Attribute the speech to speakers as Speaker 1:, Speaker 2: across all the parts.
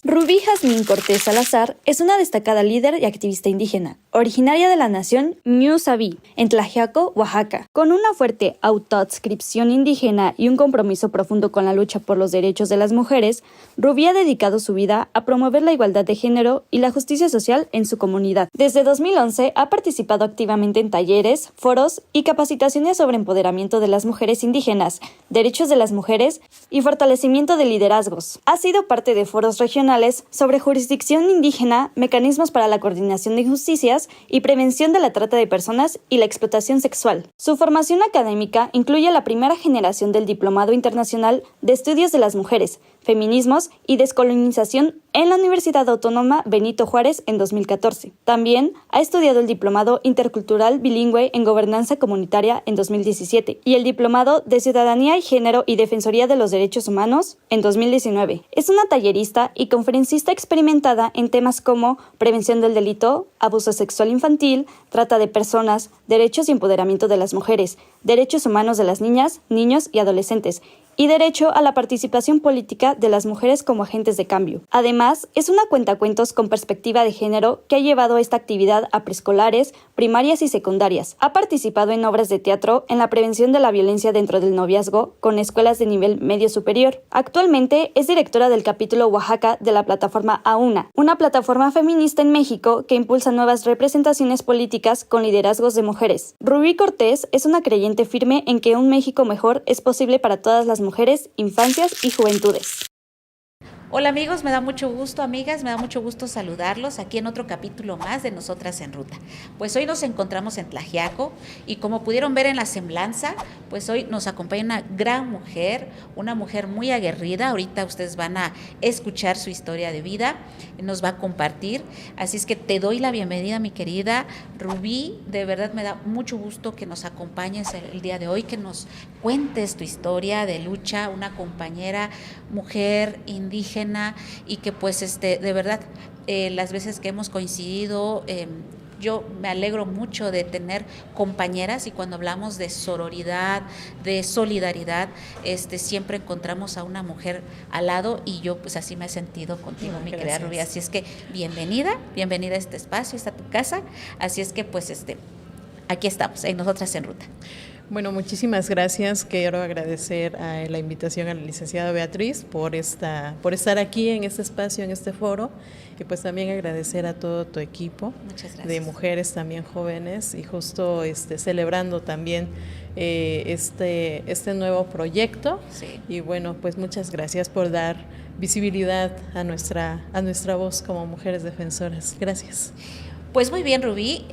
Speaker 1: Rubí Jazmín Cortés Salazar es una destacada líder y activista indígena, originaria de la nación Ñusaví, en Tlaxiaco, Oaxaca. Con una fuerte autoadscripción indígena y un compromiso profundo con la lucha por los derechos de las mujeres, Rubí ha dedicado su vida a promover la igualdad de género y la justicia social en su comunidad. Desde 2011 ha participado activamente en talleres, foros y capacitaciones sobre empoderamiento de las mujeres indígenas, derechos de las mujeres y fortalecimiento de liderazgos. Ha sido parte de foros regionales sobre jurisdicción indígena, mecanismos para la coordinación de injusticias y prevención de la trata de personas y la explotación sexual. Su formación académica incluye la primera generación del Diplomado Internacional de Estudios de las Mujeres, Feminismos y Descolonización en la Universidad Autónoma Benito Juárez en 2014. También ha estudiado el Diplomado Intercultural Bilingüe en Gobernanza Comunitaria en 2017 y el Diplomado de Ciudadanía y Género y Defensoría de los Derechos Humanos en 2019. Es una tallerista y conferencista experimentada en temas como prevención del delito, abuso sexual infantil, trata de personas, derechos y empoderamiento de las mujeres, derechos humanos de las niñas, niños y adolescentes, y derecho a la participación política de las mujeres como agentes de cambio. Además, es una cuentacuentos con perspectiva de género que ha llevado esta actividad a preescolares, primarias y secundarias. Ha participado en obras de teatro en la prevención de la violencia dentro del noviazgo con escuelas de nivel medio superior. Actualmente es directora del capítulo Oaxaca de la plataforma AUNA, una plataforma feminista en México que impulsa nuevas representaciones políticas con liderazgos de mujeres. Rubí Cortés es una creyente firme en que un México mejor es posible para todas las mujeres, infancias y juventudes.
Speaker 2: Hola amigos, me da mucho gusto, amigas, me da mucho gusto saludarlos aquí en otro capítulo más de Nosotras en Ruta. Pues hoy nos encontramos en Tlaxiaco y como pudieron ver en la semblanza, pues hoy nos acompaña una gran mujer, una mujer muy aguerrida. Ahorita ustedes van a escuchar su historia de vida, nos va a compartir. Así es que te doy la bienvenida, mi querida Rubí. De verdad me da mucho gusto que nos acompañes el día de hoy, que nos cuentes tu historia de lucha, una compañera, mujer indígena, y que pues de verdad las veces que hemos coincidido yo me alegro mucho de tener compañeras, y cuando hablamos de sororidad, de solidaridad, siempre encontramos a una mujer al lado, y yo pues así me he sentido contigo, mi querida Rubí. Así es que bienvenida a este espacio, esta tu casa. Así es que pues aquí estamos, en Nosotras en Ruta.
Speaker 3: Bueno, muchísimas gracias. Quiero agradecer a la invitación a la licenciada Beatriz por estar aquí en este espacio, en este foro, y pues también agradecer a todo tu equipo de mujeres también jóvenes, y justo celebrando también este nuevo proyecto.
Speaker 2: Sí.
Speaker 3: Y bueno, pues muchas gracias por dar visibilidad a nuestra voz como mujeres defensoras. Gracias.
Speaker 2: Pues muy bien, Rubí,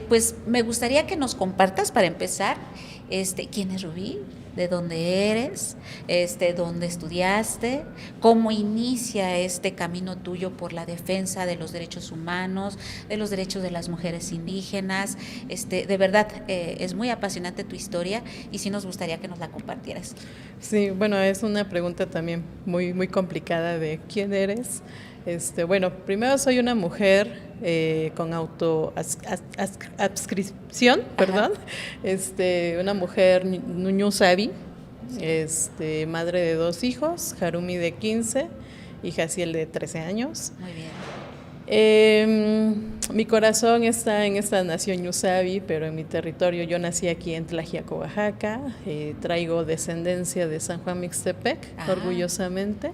Speaker 2: pues me gustaría que nos compartas, para empezar, quién es Rubí, de dónde eres, dónde estudiaste, cómo inicia este camino tuyo por la defensa de los derechos humanos, de los derechos de las mujeres indígenas. De verdad, es muy apasionante tu historia, y sí nos gustaría que nos la compartieras.
Speaker 3: Sí, bueno, es una pregunta también muy, muy complicada de quién eres. Bueno, primero soy una mujer con autoadscripción, perdón, una mujer Ñusaví, madre de 2 hijos, Harumi de 15 y Jaciel de 13 años.
Speaker 2: Muy bien.
Speaker 3: Mi corazón está en esta nación Ñusaví, pero en mi territorio. Yo nací aquí en Tlaxiaco, Oaxaca. Traigo descendencia de San Juan Mixtepec, orgullosamente.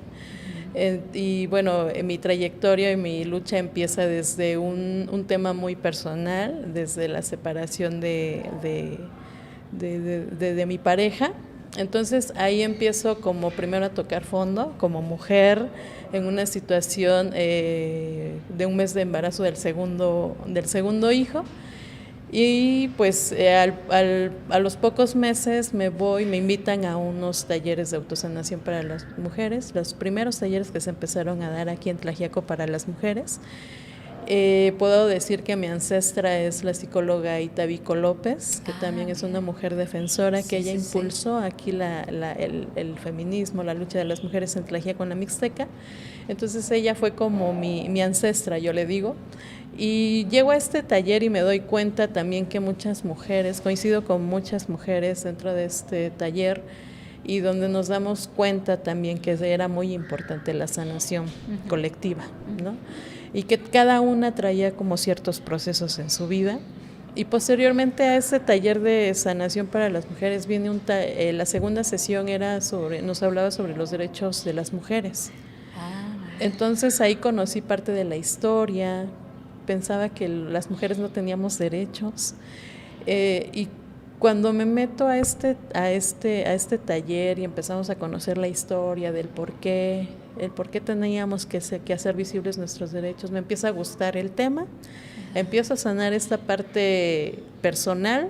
Speaker 3: Y bueno, mi trayectoria y mi lucha empieza desde un tema muy personal, desde la separación de mi pareja. Entonces ahí empiezo como primero a tocar fondo, como mujer, en una situación de un mes de embarazo del segundo hijo. Y pues a los pocos meses me invitan a unos talleres de autosanación para las mujeres, los primeros talleres que se empezaron a dar aquí en Tlaxiaco para las mujeres. Puedo decir que mi ancestra es la psicóloga Itabico López, que también es una mujer defensora, que ella impulsó aquí el feminismo, la lucha de las mujeres en Tlaxiaco, en la Mixteca. Entonces ella fue como mi ancestra, yo le digo. Y llego a este taller y me doy cuenta también que muchas mujeres, coincido con muchas mujeres dentro de este taller, y donde nos damos cuenta también que era muy importante la sanación colectiva, ¿no? Y que cada una traía como ciertos procesos en su vida. Y posteriormente a ese taller de sanación para las mujeres viene la segunda sesión nos hablaba sobre los derechos de las mujeres. Entonces ahí conocí parte de la historia, pensaba que las mujeres no teníamos derechos, y cuando me meto a este taller y empezamos a conocer la historia del por qué teníamos que hacer visibles nuestros derechos, me empieza a gustar el tema, empiezo a sanar esta parte personal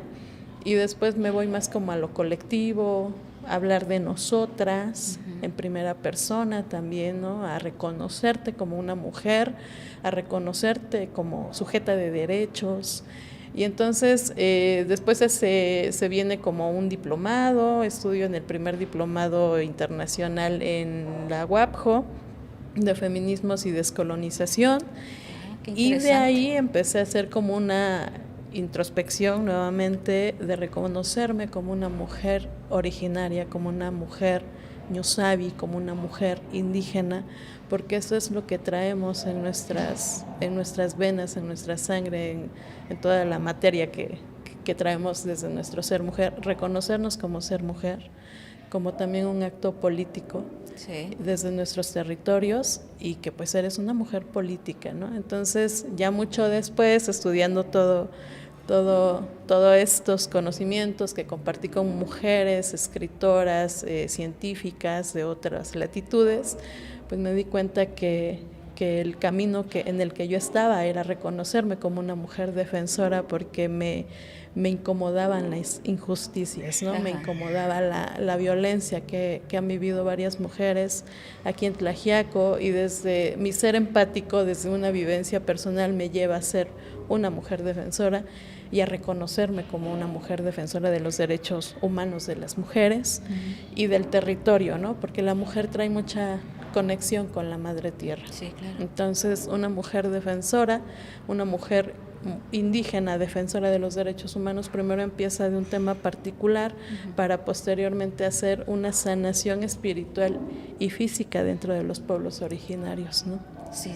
Speaker 3: y después me voy más como a lo colectivo, a hablar de nosotras en primera persona también, ¿no? A reconocerte como una mujer, a reconocerte como sujeta de derechos. Y entonces después se viene como un diplomado, estudio en el primer diplomado internacional en la UAPJO de feminismos y descolonización, y de ahí empecé a hacer como una introspección nuevamente de reconocerme como una mujer originaria, como una mujer ñusabi, como una mujer indígena, porque eso es lo que traemos en nuestras venas, en nuestra sangre, en toda la materia que traemos desde nuestro ser mujer. Reconocernos como ser mujer, como también un acto político desde nuestros territorios, y que pues eres una mujer política, ¿no? Entonces ya mucho después, estudiando todos estos conocimientos que compartí con mujeres, escritoras, científicas de otras latitudes, pues me di cuenta que el camino en el que yo estaba era reconocerme como una mujer defensora, porque me incomodaban las injusticias, ¿no? Me incomodaba la violencia que han vivido varias mujeres aquí en Tlaxiaco, y desde mi ser empático, desde una vivencia personal, me lleva a ser una mujer defensora y a reconocerme como una mujer defensora de los derechos humanos de las mujeres y del territorio, ¿no? Porque la mujer trae mucha conexión con la madre tierra.
Speaker 2: Sí, claro.
Speaker 3: Entonces, una mujer defensora, una mujer indígena defensora de los derechos humanos, primero empieza de un tema particular para posteriormente hacer una sanación espiritual y física dentro de los pueblos originarios, ¿no?
Speaker 2: Sí.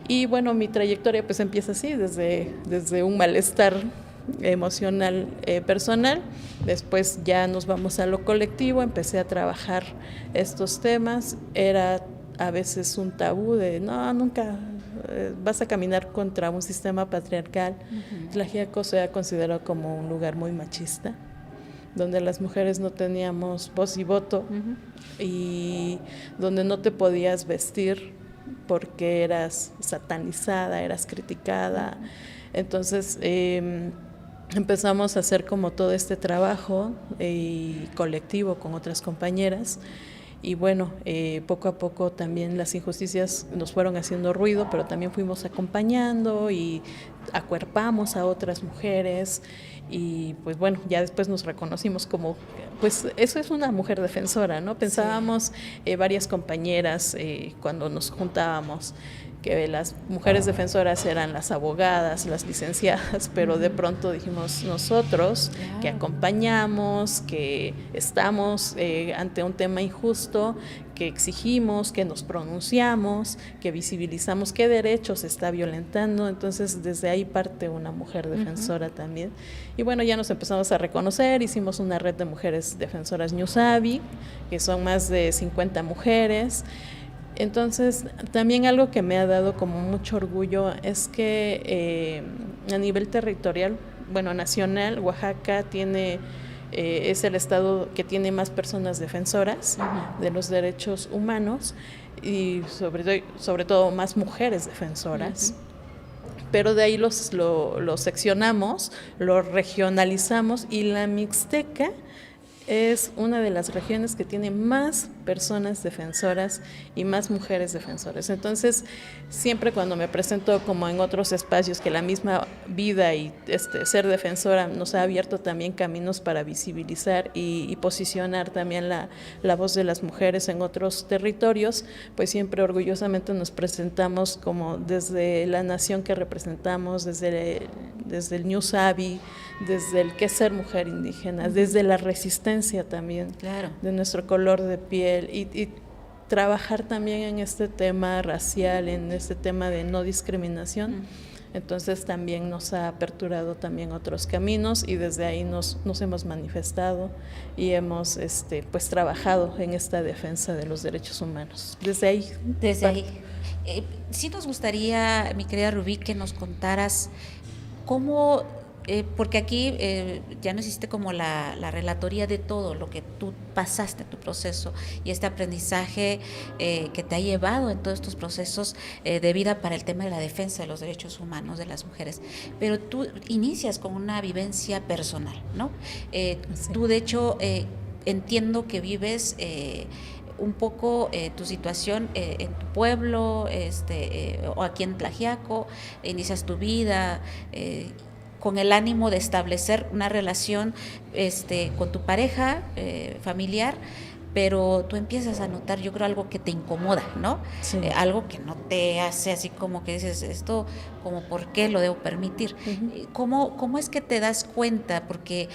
Speaker 3: Y bueno, mi trayectoria pues empieza así, desde un malestar emocional personal. Después ya nos vamos a lo colectivo, empecé a trabajar estos temas. Era a veces un tabú de no, nunca vas a caminar contra un sistema patriarcal. Tlaxiaco se ha considerado como un lugar muy machista, donde las mujeres no teníamos voz y voto, y donde no te podías vestir porque eras satanizada, eras criticada. Entonces empezamos a hacer como todo este trabajo colectivo con otras compañeras, y bueno, poco a poco también las injusticias nos fueron haciendo ruido, pero también fuimos acompañando y acuerpamos a otras mujeres, y pues bueno, ya después nos reconocimos como, pues eso es una mujer defensora, ¿no? Pensábamos varias compañeras cuando nos juntábamos que las mujeres defensoras eran las abogadas, las licenciadas, pero de pronto dijimos nosotros que acompañamos, que estamos ante un tema injusto, que exigimos, que nos pronunciamos, que visibilizamos qué derechos se está violentando. Entonces desde ahí parte una mujer defensora también. Y bueno, ya nos empezamos a reconocer, hicimos una red de mujeres defensoras ñusabi, que son más de 50 mujeres. Entonces, también algo que me ha dado como mucho orgullo es que a nivel territorial, bueno, nacional, Oaxaca es el estado que tiene más personas defensoras de los derechos humanos, y sobre todo más mujeres defensoras. Pero de ahí lo seccionamos, lo regionalizamos, y la Mixteca es una de las regiones que tiene más personas defensoras y más mujeres defensoras. Entonces, siempre cuando me presento como en otros espacios que la misma vida y ser defensora nos ha abierto también caminos para visibilizar y posicionar también la voz de las mujeres en otros territorios, pues siempre orgullosamente nos presentamos como desde la nación que representamos, desde el Ñusabi, desde el qué ser mujer indígena, desde la resistencia también,
Speaker 2: claro,
Speaker 3: de nuestro color de piel y trabajar también en este tema racial, en este tema de no discriminación. Entonces también nos ha aperturado también otros caminos y desde ahí nos hemos manifestado y hemos pues trabajado en esta defensa de los derechos humanos. Desde ahí.
Speaker 2: Desde ahí. Sí nos gustaría, mi querida Rubí, que nos contaras cómo, porque aquí ya nos hiciste como la relatoría de todo lo que tú pasaste, tu proceso y este aprendizaje que te ha llevado en todos estos procesos de vida para el tema de la defensa de los derechos humanos de las mujeres. Pero tú inicias con una vivencia personal, ¿no? Sí. Tú, de hecho, entiendo que vives un poco tu situación en tu pueblo o aquí en Tlaxiaco, inicias tu vida con el ánimo de establecer una relación con tu pareja familiar, pero tú empiezas a notar, yo creo, algo que te incomoda, ¿no? Sí. Algo que no te hace así como que dices, esto, como, ¿por qué lo debo permitir? Uh-huh. ¿Cómo es que te das cuenta? Porque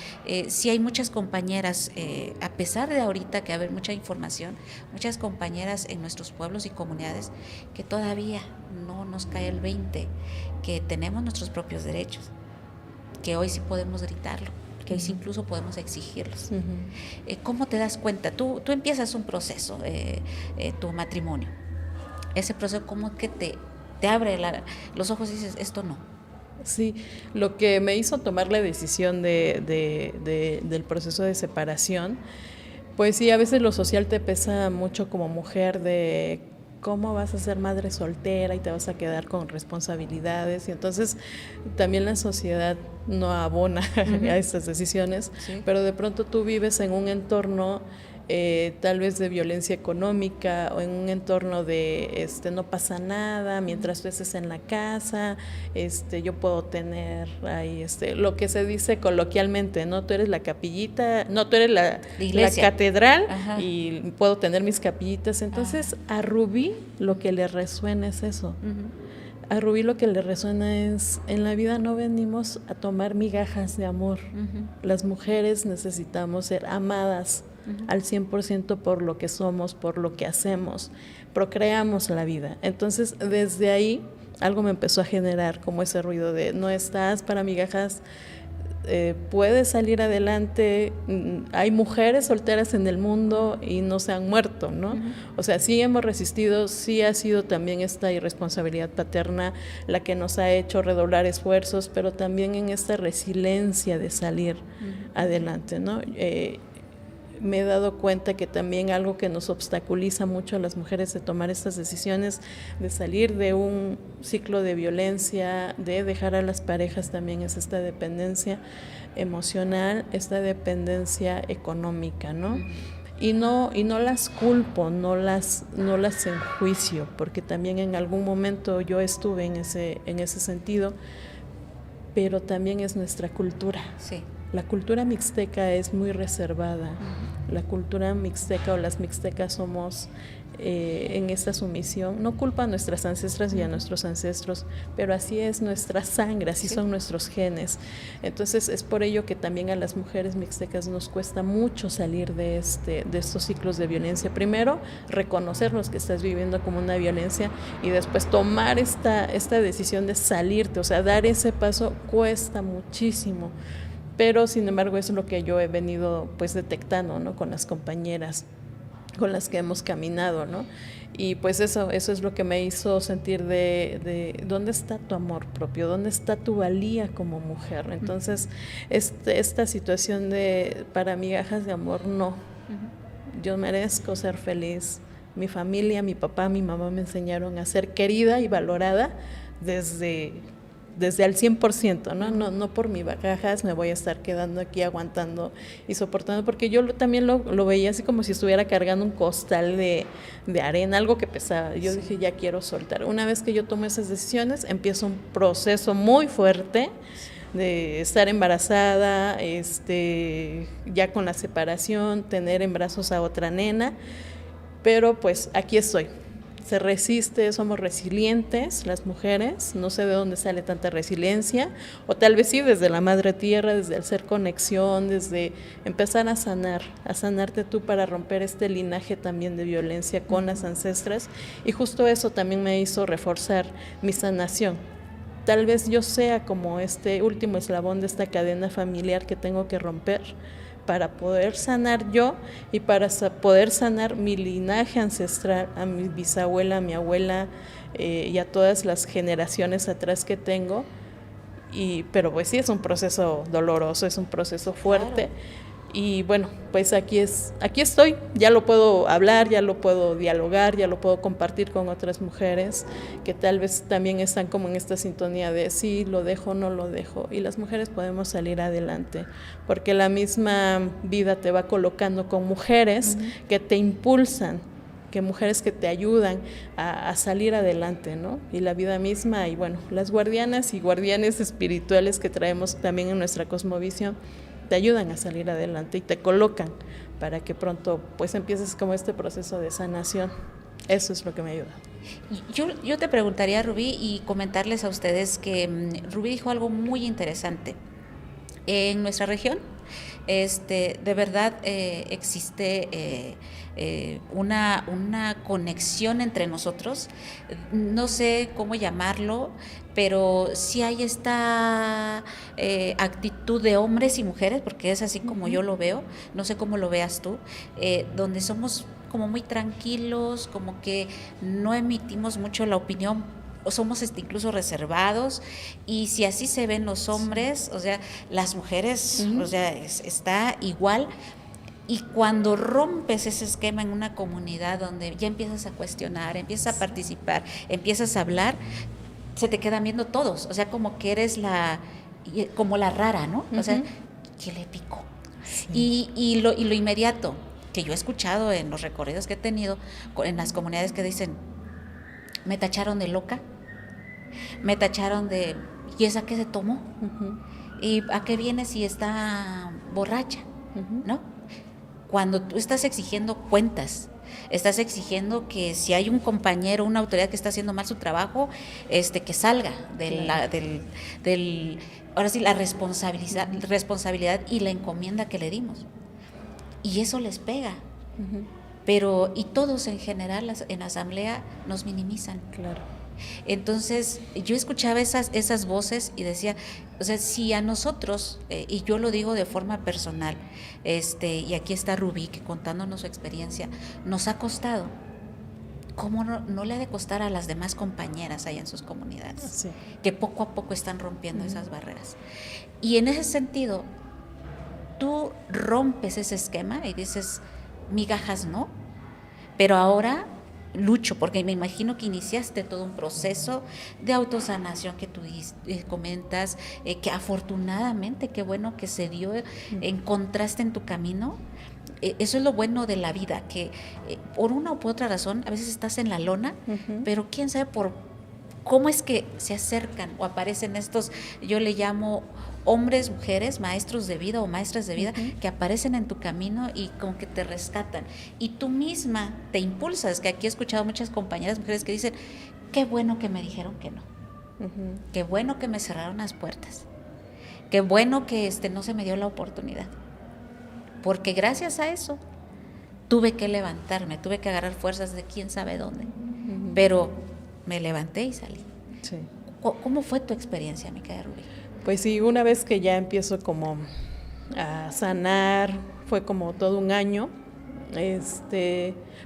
Speaker 2: sí hay muchas compañeras, a pesar de ahorita que hay mucha información, muchas compañeras en nuestros pueblos y comunidades que todavía no nos cae el 20, que tenemos nuestros propios derechos, que hoy sí podemos gritarlo, que hoy sí incluso podemos exigirlos. Uh-huh. ¿Cómo te das cuenta? Tú empiezas un proceso, tu matrimonio. Ese proceso, ¿cómo que te abre los ojos y dices, esto no?
Speaker 3: Sí, lo que me hizo tomar la decisión del proceso de separación, pues sí, a veces lo social te pesa mucho como mujer de cómo vas a ser madre soltera y te vas a quedar con responsabilidades, y entonces también la sociedad no abona uh-huh. a estas decisiones, sí. Pero de pronto tú vives en un entorno tal vez de violencia económica o en un entorno de no pasa nada mientras tú estés en la casa, yo puedo tener ahí lo que se dice coloquialmente, ¿no? Tú eres la capillita, no, tú eres la catedral. Ajá. Y puedo tener mis capillitas. Entonces a Rubí lo que le resuena es eso. Uh-huh. A Rubí lo que le resuena es, en la vida no venimos a tomar migajas de amor. Uh-huh. Las mujeres necesitamos ser amadas al 100% por lo que somos, por lo que hacemos, procreamos la vida. Entonces, desde ahí, algo me empezó a generar como ese ruido de no estás para migajas, puedes salir adelante, hay mujeres solteras en el mundo y no se han muerto, ¿no? Uh-huh. O sea, sí hemos resistido, sí ha sido también esta irresponsabilidad paterna la que nos ha hecho redoblar esfuerzos, pero también en esta resiliencia de salir uh-huh. adelante, ¿no? Me he dado cuenta que también algo que nos obstaculiza mucho a las mujeres de tomar estas decisiones, de salir de un ciclo de violencia, de dejar a las parejas, también es esta dependencia emocional, esta dependencia económica, ¿no? Y no las culpo, no las enjuicio, porque también en algún momento yo estuve en ese sentido, pero también es nuestra cultura. Sí. La cultura mixteca es muy reservada. Uh-huh. La cultura mixteca o las mixtecas somos en esta sumisión. No culpa a nuestras ancestras y a nuestros ancestros, pero así es nuestra sangre, así son nuestros genes. Entonces es por ello que también a las mujeres mixtecas nos cuesta mucho salir de estos ciclos de violencia. Primero, reconocer los que estás viviendo como una violencia y después tomar esta decisión de salirte, o sea, dar ese paso cuesta muchísimo. Pero, sin embargo, eso es lo que yo he venido pues detectando, ¿no? Con las compañeras con las que hemos caminado, ¿no? Y pues eso es lo que me hizo sentir de ¿dónde está tu amor propio? ¿Dónde está tu valía como mujer? Entonces, esta situación de para migajas de amor, no. Yo merezco ser feliz. Mi familia, mi papá, mi mamá me enseñaron a ser querida y valorada desde desde al 100%, ¿no? No por mis bagajas me voy a estar quedando aquí aguantando y soportando, porque yo también lo veía así como si estuviera cargando un costal de arena, algo que pesaba. Yo dije, ya quiero soltar. Una vez que yo tomo esas decisiones, empieza un proceso muy fuerte de estar embarazada, ya con la separación, tener en brazos a otra nena, pero pues aquí estoy. Se resiste, somos resilientes las mujeres, no sé de dónde sale tanta resiliencia, o tal vez sí desde la madre tierra, desde el ser conexión, desde empezar a sanarte tú para romper este linaje también de violencia con las ancestras, y justo eso también me hizo reforzar mi sanación. Tal vez yo sea como este último eslabón de esta cadena familiar que tengo que romper para poder sanar yo y para poder sanar mi linaje ancestral, a mi bisabuela, a mi abuela y a todas las generaciones atrás que tengo. Pero pues sí, es un proceso doloroso, es un proceso fuerte. Claro. Y bueno, pues aquí estoy, ya lo puedo hablar, ya lo puedo dialogar, ya lo puedo compartir con otras mujeres que tal vez también están como en esta sintonía de sí, lo dejo, no lo dejo, y las mujeres podemos salir adelante, porque la misma vida te va colocando con mujeres que te impulsan, que mujeres que te ayudan a salir adelante, ¿no? Y la vida misma, y bueno, las guardianas y guardianes espirituales que traemos también en nuestra cosmovisión, te ayudan a salir adelante y te colocan para que pronto pues empieces como este proceso de sanación. Eso es lo que me ayuda.
Speaker 2: Yo te preguntaría, Rubí, y comentarles a ustedes que Rubí dijo algo muy interesante. En nuestra región, de verdad existe una conexión entre nosotros, no sé cómo llamarlo, pero sí hay esta actitud de hombres y mujeres, porque es así como yo lo veo, no sé cómo lo veas tú, donde somos como muy tranquilos, como que no emitimos mucho la opinión, o somos incluso reservados, y si así se ven los hombres, o sea, las mujeres, o sea, está igual. Y cuando rompes ese esquema en una comunidad donde ya empiezas a cuestionar, empiezas a participar, empiezas a hablar, se te quedan viendo todos, o sea, como que eres como la rara, ¿no? O sea, ¿qué le picó? Sí. Y lo inmediato que yo he escuchado en los recorridos que he tenido en las comunidades que dicen, me tacharon de loca, me tacharon de, ¿y esa qué se tomó? ¿Y a qué viene si está borracha? ¿No? Cuando tú estás exigiendo cuentas, estás exigiendo que si hay un compañero, una autoridad que está haciendo mal su trabajo, que salga ahora sí, la responsabilidad y la encomienda que le dimos. Y eso les pega. Pero, y todos en general en la asamblea nos minimizan.
Speaker 3: Claro.
Speaker 2: Entonces, yo escuchaba esas voces y decía, o sea, si a nosotros, y yo lo digo de forma personal, y aquí está Rubí, que contándonos su experiencia, nos ha costado, ¿cómo no le ha de costar a las demás compañeras allá en sus comunidades? Sí. Que poco a poco están rompiendo esas barreras. Y en ese sentido, tú rompes ese esquema y dices, migajas no, pero ahora lucho, porque me imagino que iniciaste todo un proceso de autosanación que tú comentas, que afortunadamente, qué bueno que se dio, encontraste en tu camino. Eso es lo bueno de la vida, que por una u otra razón, a veces estás en la lona, pero quién sabe por cómo es que se acercan o aparecen estos, yo le llamo hombres, mujeres, maestros de vida o maestras de vida, que aparecen en tu camino y como que te rescatan. Y tú misma te impulsas, que aquí he escuchado muchas compañeras mujeres que dicen, qué bueno que me dijeron que no, qué bueno que me cerraron las puertas, qué bueno que no se me dio la oportunidad, porque gracias a eso tuve que levantarme, tuve que agarrar fuerzas de quién sabe dónde, pero me levanté y salí. Sí. ¿Cómo fue tu experiencia, mi querida Rubí?
Speaker 3: Pues sí, una vez que ya empiezo como a sanar, fue como todo un año,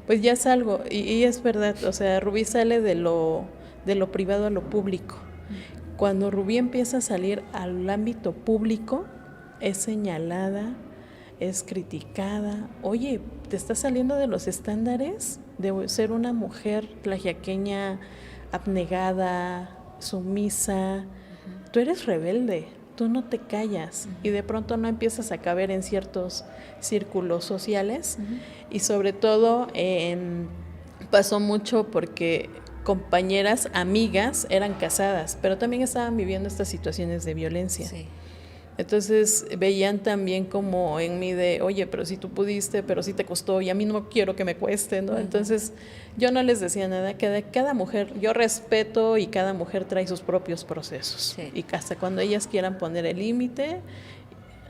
Speaker 3: pues ya salgo, y es verdad, o sea, Rubí sale de lo privado a lo público. Cuando Rubí empieza a salir al ámbito público, es señalada, es criticada. Oye, ¿te estás saliendo de los estándares de ser una mujer tlaxiaqueña abnegada, sumisa? tú eres rebelde, tú no te callas, y de pronto no empiezas a caber en ciertos círculos sociales, y sobre todo pasó mucho porque compañeras, amigas eran casadas, pero también estaban viviendo estas situaciones de violencia.
Speaker 2: Sí.
Speaker 3: Entonces veían también como en mí de, oye, pero si tú pudiste, pero si te costó, y a mí no quiero que me cueste, ¿no? Entonces yo no les decía nada, cada mujer, yo respeto, y cada mujer trae sus propios procesos.
Speaker 2: Sí.
Speaker 3: Y hasta cuando ellas quieran poner el límite,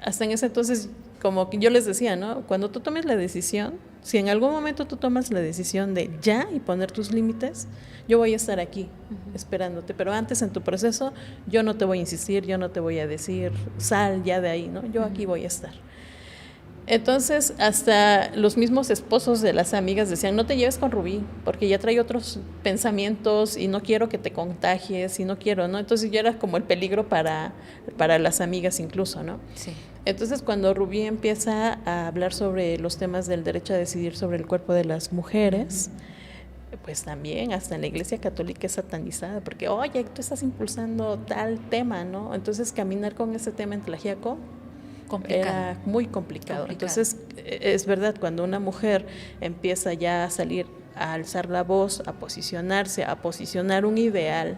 Speaker 3: hasta en ese entonces, como que yo les decía, ¿no? Cuando tú tomes la decisión, si en algún momento tú tomas la decisión de ya y poner tus límites, yo voy a estar aquí esperándote, pero antes en tu proceso yo no te voy a insistir, yo no te voy a decir sal ya de ahí, ¿no? Yo aquí voy a estar. Entonces hasta los mismos esposos de las amigas decían, no te lleves con Rubí, porque ya trae otros pensamientos y no quiero que te contagies y no quiero, ¿no? Entonces yo era como el peligro para las amigas incluso, ¿no?
Speaker 2: Sí.
Speaker 3: Entonces cuando Rubí empieza a hablar sobre los temas del derecho a decidir sobre el cuerpo de las mujeres, pues también hasta en la Iglesia Católica es satanizada, porque oye, tú estás impulsando tal tema, ¿no? Entonces caminar con ese tema en Tlaxiaco era muy complicado. Entonces es verdad, cuando una mujer empieza ya a salir a alzar la voz, a posicionarse, a posicionar un ideal,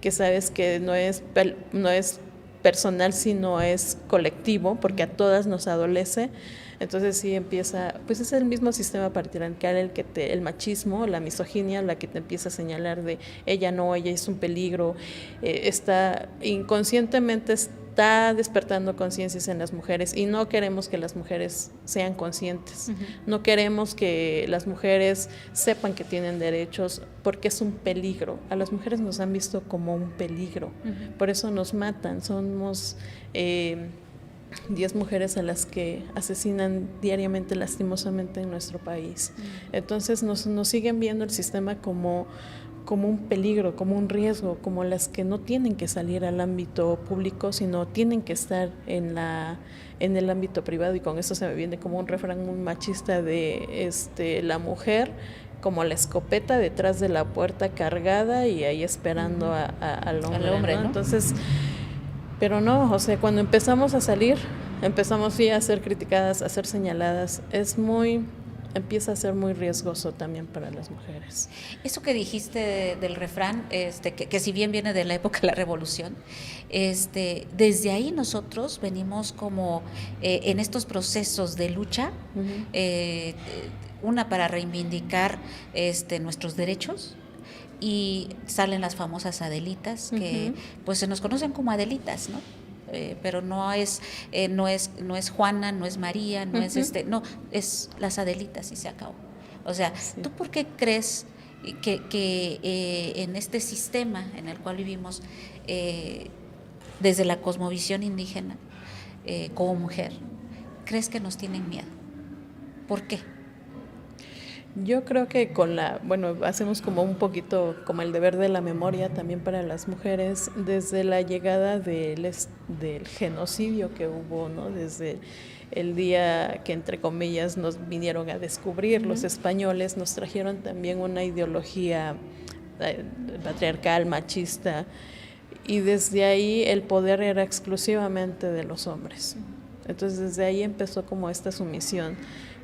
Speaker 3: que sabes que no es personal, sino es colectivo, porque a todas nos adolece. Entonces sí empieza, pues es el mismo sistema patriarcal el machismo, la misoginia, la que te empieza a señalar de ella no, ella es un peligro, está inconscientemente está despertando conciencias en las mujeres, y no queremos que las mujeres sean conscientes, no queremos que las mujeres sepan que tienen derechos, porque es un peligro. A las mujeres nos han visto como un peligro, por eso nos matan. Somos 10 mujeres a las que asesinan diariamente, lastimosamente, en nuestro país. Entonces nos siguen viendo el sistema como un peligro, como un riesgo, como las que no tienen que salir al ámbito público, sino tienen que estar en el ámbito privado. Y con eso se me viene como un refrán muy machista de la mujer como la escopeta detrás de la puerta cargada y ahí esperando al hombre, ¿no? Entonces, pero no, o sea, cuando empezamos a salir, empezamos sí a ser criticadas, a ser señaladas, empieza a ser muy riesgoso también para las mujeres.
Speaker 2: Eso que dijiste del refrán, que si bien viene de la época de la Revolución, desde ahí nosotros venimos como en estos procesos de lucha, una para reivindicar nuestros derechos, y salen las famosas Adelitas, que pues se nos conocen como Adelitas, ¿no? Pero no es Juana, no es María, no es no, es las Adelitas y se acabó. O sea, ¿tú por qué crees que en este sistema en el cual vivimos, desde la cosmovisión indígena, como mujer, crees que nos tienen miedo? ¿Por qué?
Speaker 3: Yo creo que hacemos como un poquito como el deber de la memoria también para las mujeres desde la llegada del genocidio que hubo, ¿no? Desde el día que, entre comillas, nos vinieron a descubrir los españoles, nos trajeron también una ideología patriarcal, machista, y desde ahí el poder era exclusivamente de los hombres. Entonces desde ahí empezó como esta sumisión,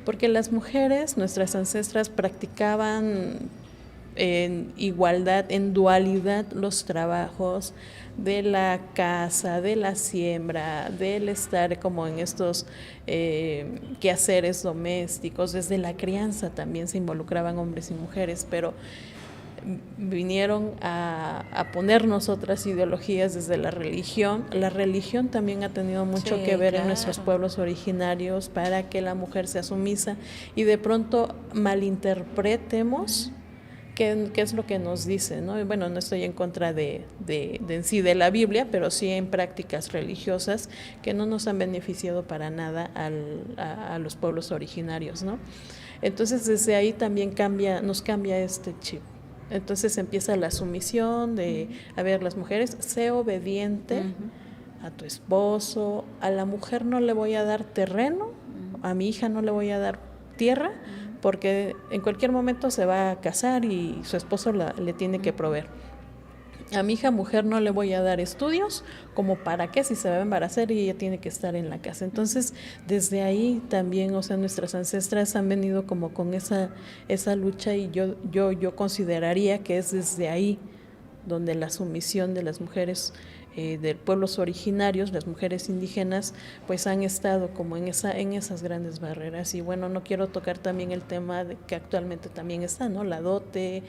Speaker 3: porque las mujeres, nuestras ancestras, practicaban en igualdad, en dualidad, los trabajos de la casa, de la siembra, del estar como en estos quehaceres domésticos. Desde la crianza también se involucraban hombres y mujeres, pero vinieron a ponernos otras ideologías desde la religión. La religión también ha tenido mucho que ver en nuestros pueblos originarios para que la mujer sea sumisa y de pronto malinterpretemos qué es lo que nos dice, ¿no? Y bueno, no estoy en contra de en sí de la Biblia, pero sí en prácticas religiosas que no nos han beneficiado para nada a los pueblos originarios, ¿no? Entonces desde ahí también nos cambia este chip. Entonces empieza la sumisión de, a ver, las mujeres, sé obediente a tu esposo, a la mujer no le voy a dar terreno, a mi hija no le voy a dar tierra, porque en cualquier momento se va a casar y su esposo le tiene que proveer. A mi hija mujer no le voy a dar estudios, como para qué, si se va a embarazar y ella tiene que estar en la casa. Entonces, desde ahí también, o sea, nuestras ancestras han venido como con esa lucha, y yo consideraría que es desde ahí donde la sumisión de las mujeres de pueblos originarios, las mujeres indígenas, pues han estado como en esas grandes barreras. Y bueno, no quiero tocar también el tema de que actualmente también está, ¿no? La dote,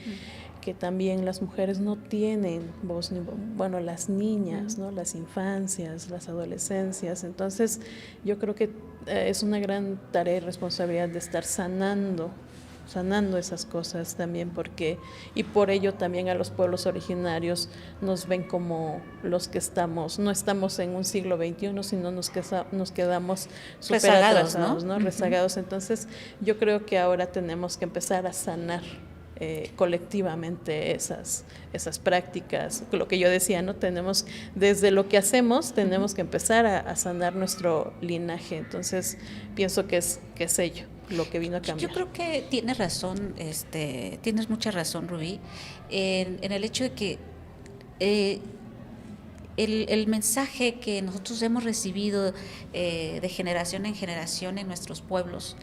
Speaker 3: que también las mujeres no tienen voz, bueno, las niñas, ¿no? Las infancias, las adolescencias. Entonces, yo creo que es una gran tarea y responsabilidad de estar sanando esas cosas también, porque, y por ello también a los pueblos originarios nos ven como los que no estamos en un siglo XXI, sino nos quedamos súper
Speaker 2: rezagados,
Speaker 3: atrasados, ¿no?
Speaker 2: Uh-huh.
Speaker 3: Rezagados. Entonces, yo creo que ahora tenemos que empezar a sanar colectivamente esas prácticas, lo que yo decía, ¿no? Tenemos, desde lo que hacemos, tenemos que empezar a sanar nuestro linaje. Entonces, pienso que es ello lo que vino a cambiar.
Speaker 2: Yo creo que tienes razón, tienes mucha razón, Rubí, en el hecho de que el mensaje que nosotros hemos recibido de generación en generación en nuestros pueblos,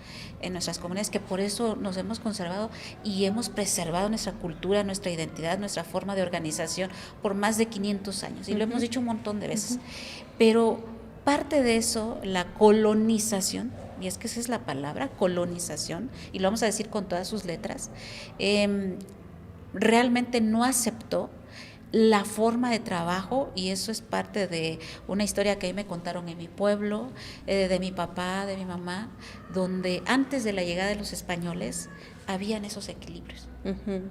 Speaker 2: en nuestras comunidades, que por eso nos hemos conservado y hemos preservado nuestra cultura, nuestra identidad, nuestra forma de organización por más de 500 años, y lo hemos dicho un montón de veces, pero parte de eso, la colonización, y es que esa es la palabra, colonización, y lo vamos a decir con todas sus letras, realmente no aceptó la forma de trabajo, y eso es parte de una historia que a mí me contaron en mi pueblo, de mi papá, de mi mamá, donde antes de la llegada de los españoles habían esos equilibrios. Uh-huh.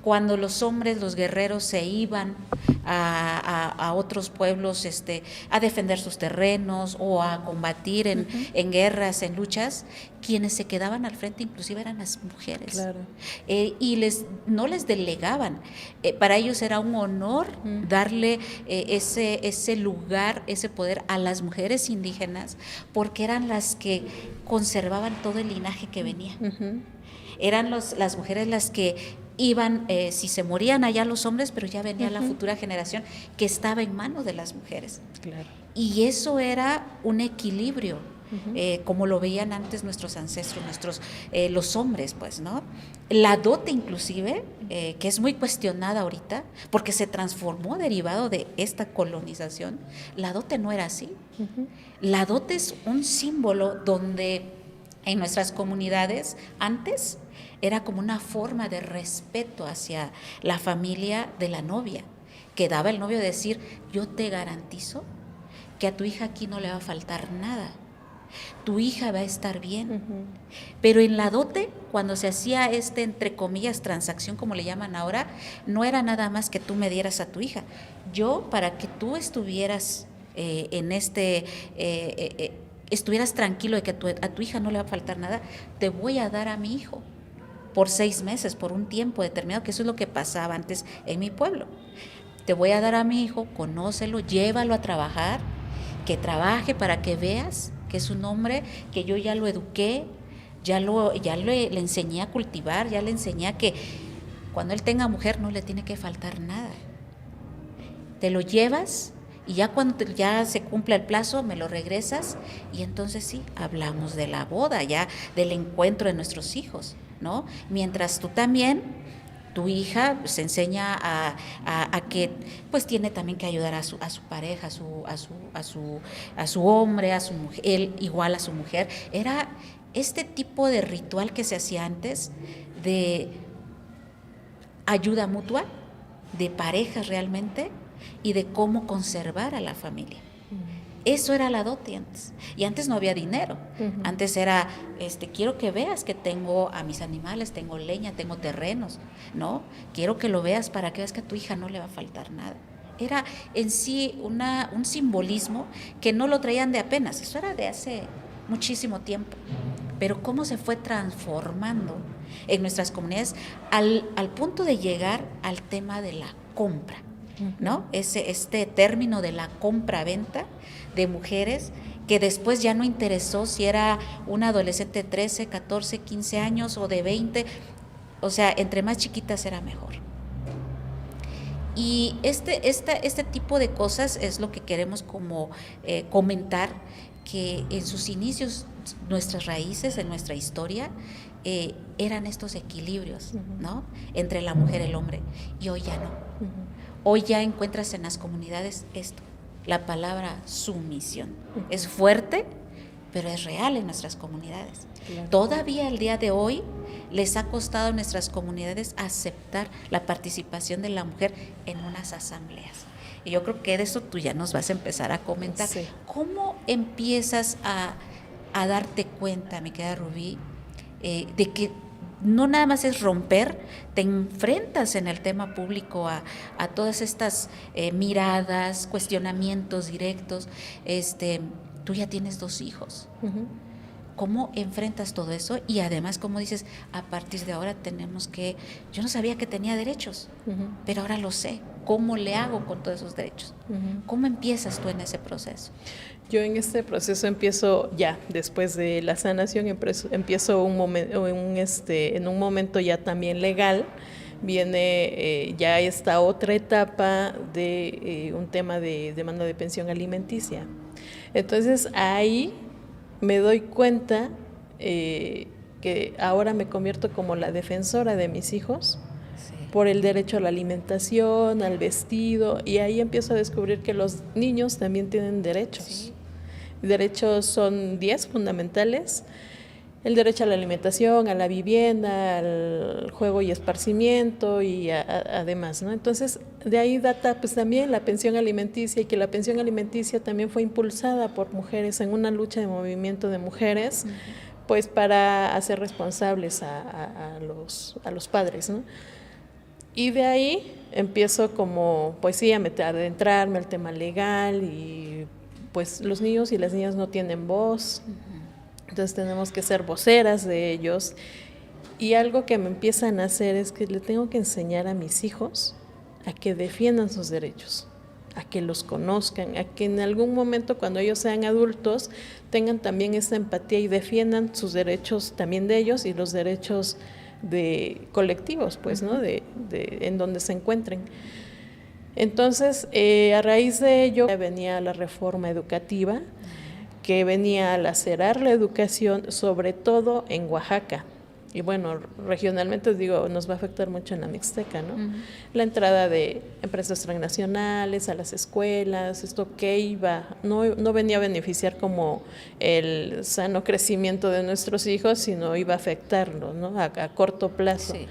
Speaker 2: Cuando los hombres, los guerreros se iban a otros pueblos a defender sus terrenos o a combatir en guerras, en luchas, quienes se quedaban al frente inclusive eran las mujeres.
Speaker 3: Claro.
Speaker 2: Y no les delegaban. Para ellos era un honor darle ese lugar, ese poder a las mujeres indígenas, porque eran las que conservaban todo el linaje que venía. Uh-huh. Eran las mujeres las que iban, si se morían allá los hombres, pero ya venía la futura generación que estaba en manos de las mujeres. Claro. Y eso era un equilibrio, como lo veían antes nuestros ancestros, los hombres, pues, ¿no? La dote inclusive, que es muy cuestionada ahorita, porque se transformó derivado de esta colonización, la dote no era así. La dote es un símbolo donde en nuestras comunidades antes era como una forma de respeto hacia la familia de la novia, que daba el novio decir: yo te garantizo que a tu hija aquí no le va a faltar nada, tu hija va a estar bien. Uh-huh. Pero en la dote, cuando se hacía entre comillas, transacción, como le llaman ahora, no era nada más que tú me dieras a tu hija. Yo, para que tú estuvieras estuvieras tranquilo de que a tu hija no le va a faltar nada, te voy a dar a mi hijo por 6 meses, por un tiempo determinado, que eso es lo que pasaba antes en mi pueblo. Te voy a dar a mi hijo, conócelo, llévalo a trabajar, que trabaje para que veas que es un hombre que yo ya lo eduqué, le enseñé a cultivar, ya le enseñé a que cuando él tenga mujer no le tiene que faltar nada. Te lo llevas y ya cuando ya se cumpla el plazo me lo regresas, y entonces sí, hablamos de la boda, ya del encuentro de nuestros hijos, ¿no? Mientras tú también, tu hija se enseña a que pues tiene también que ayudar a su pareja, a su hombre, a su mujer, él igual a su mujer. Era este tipo de ritual que se hacía antes de ayuda mutua, de parejas realmente, y de cómo conservar a la familia. Eso era la dote antes. Y antes no había dinero. Antes era, quiero que veas que tengo a mis animales, tengo leña, tengo terrenos, ¿no? Quiero que lo veas para que veas que a tu hija no le va a faltar nada. Era en sí un simbolismo que no lo traían de apenas. Eso era de hace muchísimo tiempo. Pero cómo se fue transformando en nuestras comunidades al punto de llegar al tema de la compra, ¿no? Este término de la compra-venta de mujeres, que después ya no interesó si era una adolescente de 13, 14, 15 años o de 20, o sea, entre más chiquitas era mejor. Y este tipo de cosas es lo que queremos como comentar, que en sus inicios, nuestras raíces, en nuestra historia, eran estos equilibrios, ¿no? Entre la mujer y el hombre, y hoy ya no. Hoy ya encuentras en las comunidades esto, la palabra sumisión. Es fuerte, pero es real en nuestras comunidades. Claro. Todavía el día de hoy les ha costado a nuestras comunidades aceptar la participación de la mujer en unas asambleas. Y yo creo que de eso tú ya nos vas a empezar a comentar. Sí. ¿Cómo empiezas a darte cuenta, mi querida Rubí, de que no nada más es romper, te enfrentas en el tema público a todas estas miradas, cuestionamientos directos? Tú ya tienes 2 hijos. ¿Cómo enfrentas todo eso? Y además, como dices, a partir de ahora tenemos que... Yo no sabía que tenía derechos, pero ahora lo sé. ¿Cómo le hago con todos esos derechos? ¿Cómo empiezas tú en ese proceso?
Speaker 3: Yo en este proceso empiezo ya, después de la sanación, empiezo en un momento ya también legal. Viene ya esta otra etapa de un tema de demanda de pensión alimenticia. Entonces ahí me doy cuenta que ahora me convierto como la defensora de mis hijos, sí, por el derecho a la alimentación, al vestido, y ahí empiezo a descubrir que los niños también tienen derechos. Sí. Derechos son 10 fundamentales: el derecho a la alimentación, a la vivienda, al juego y esparcimiento y además, ¿no? Entonces, de ahí data pues también la pensión alimenticia, y que la pensión alimenticia también fue impulsada por mujeres en una lucha de movimiento de mujeres, pues para hacer responsables a los padres, ¿no? Y de ahí empiezo como, pues sí, a adentrarme al tema legal, y pues los niños y las niñas no tienen voz. Entonces tenemos que ser voceras de ellos, y algo que me empiezan a hacer es que le tengo que enseñar a mis hijos a que defiendan sus derechos, a que los conozcan, a que en algún momento cuando ellos sean adultos tengan también esa empatía y defiendan sus derechos también de ellos y los derechos de colectivos, pues, ¿no? En donde se encuentren. Entonces, a raíz de ello venía la reforma educativa, que venía a lacerar la educación, sobre todo en Oaxaca. Y bueno, regionalmente digo, nos va a afectar mucho en la Mixteca, ¿no? La entrada de empresas transnacionales a las escuelas, esto que no venía a beneficiar como el sano crecimiento de nuestros hijos, sino iba a afectarlo, ¿no? A corto plazo. Sí.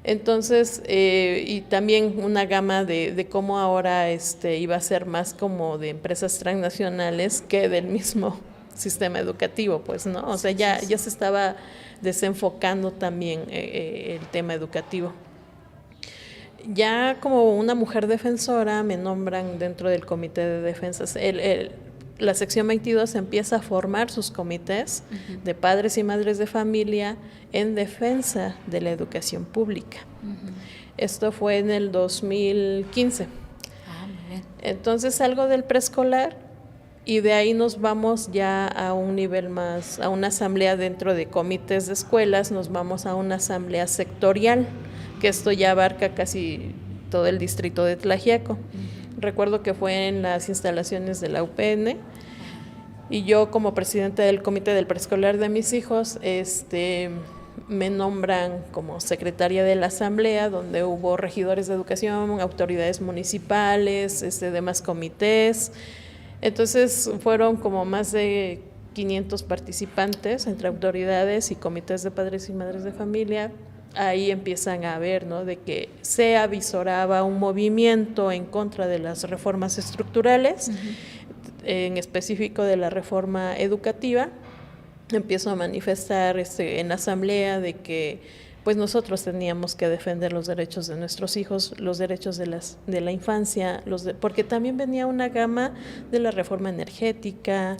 Speaker 3: Entonces, y también una gama de cómo ahora iba a ser más como de empresas transnacionales que del mismo sistema educativo, pues, ¿no? O sea, ya se estaba desenfocando también el tema educativo. Ya como una mujer defensora me nombran dentro del comité de defensas. La sección 22 empieza a formar sus comités de padres y madres de familia en defensa de la educación pública. Esto fue en el 2015. Muy bien. Entonces salgo del preescolar y de ahí nos vamos ya a un nivel más, a una asamblea dentro de comités de escuelas, nos vamos a una asamblea sectorial, que esto ya abarca casi todo el distrito de Tlaxiaco. Recuerdo que fue en las instalaciones de la UPN, y yo como presidenta del comité del preescolar de mis hijos, me nombran como secretaria de la asamblea, donde hubo regidores de educación, autoridades municipales, demás comités. Entonces fueron como más de 500 participantes entre autoridades y comités de padres y madres de familia. Ahí empiezan a ver, ¿no?, de que se avisoraba un movimiento en contra de las reformas estructurales, en específico de la reforma educativa. Empiezo a manifestar en la asamblea de que pues nosotros teníamos que defender los derechos de nuestros hijos, los derechos de la infancia, porque también venía una gama de la reforma energética,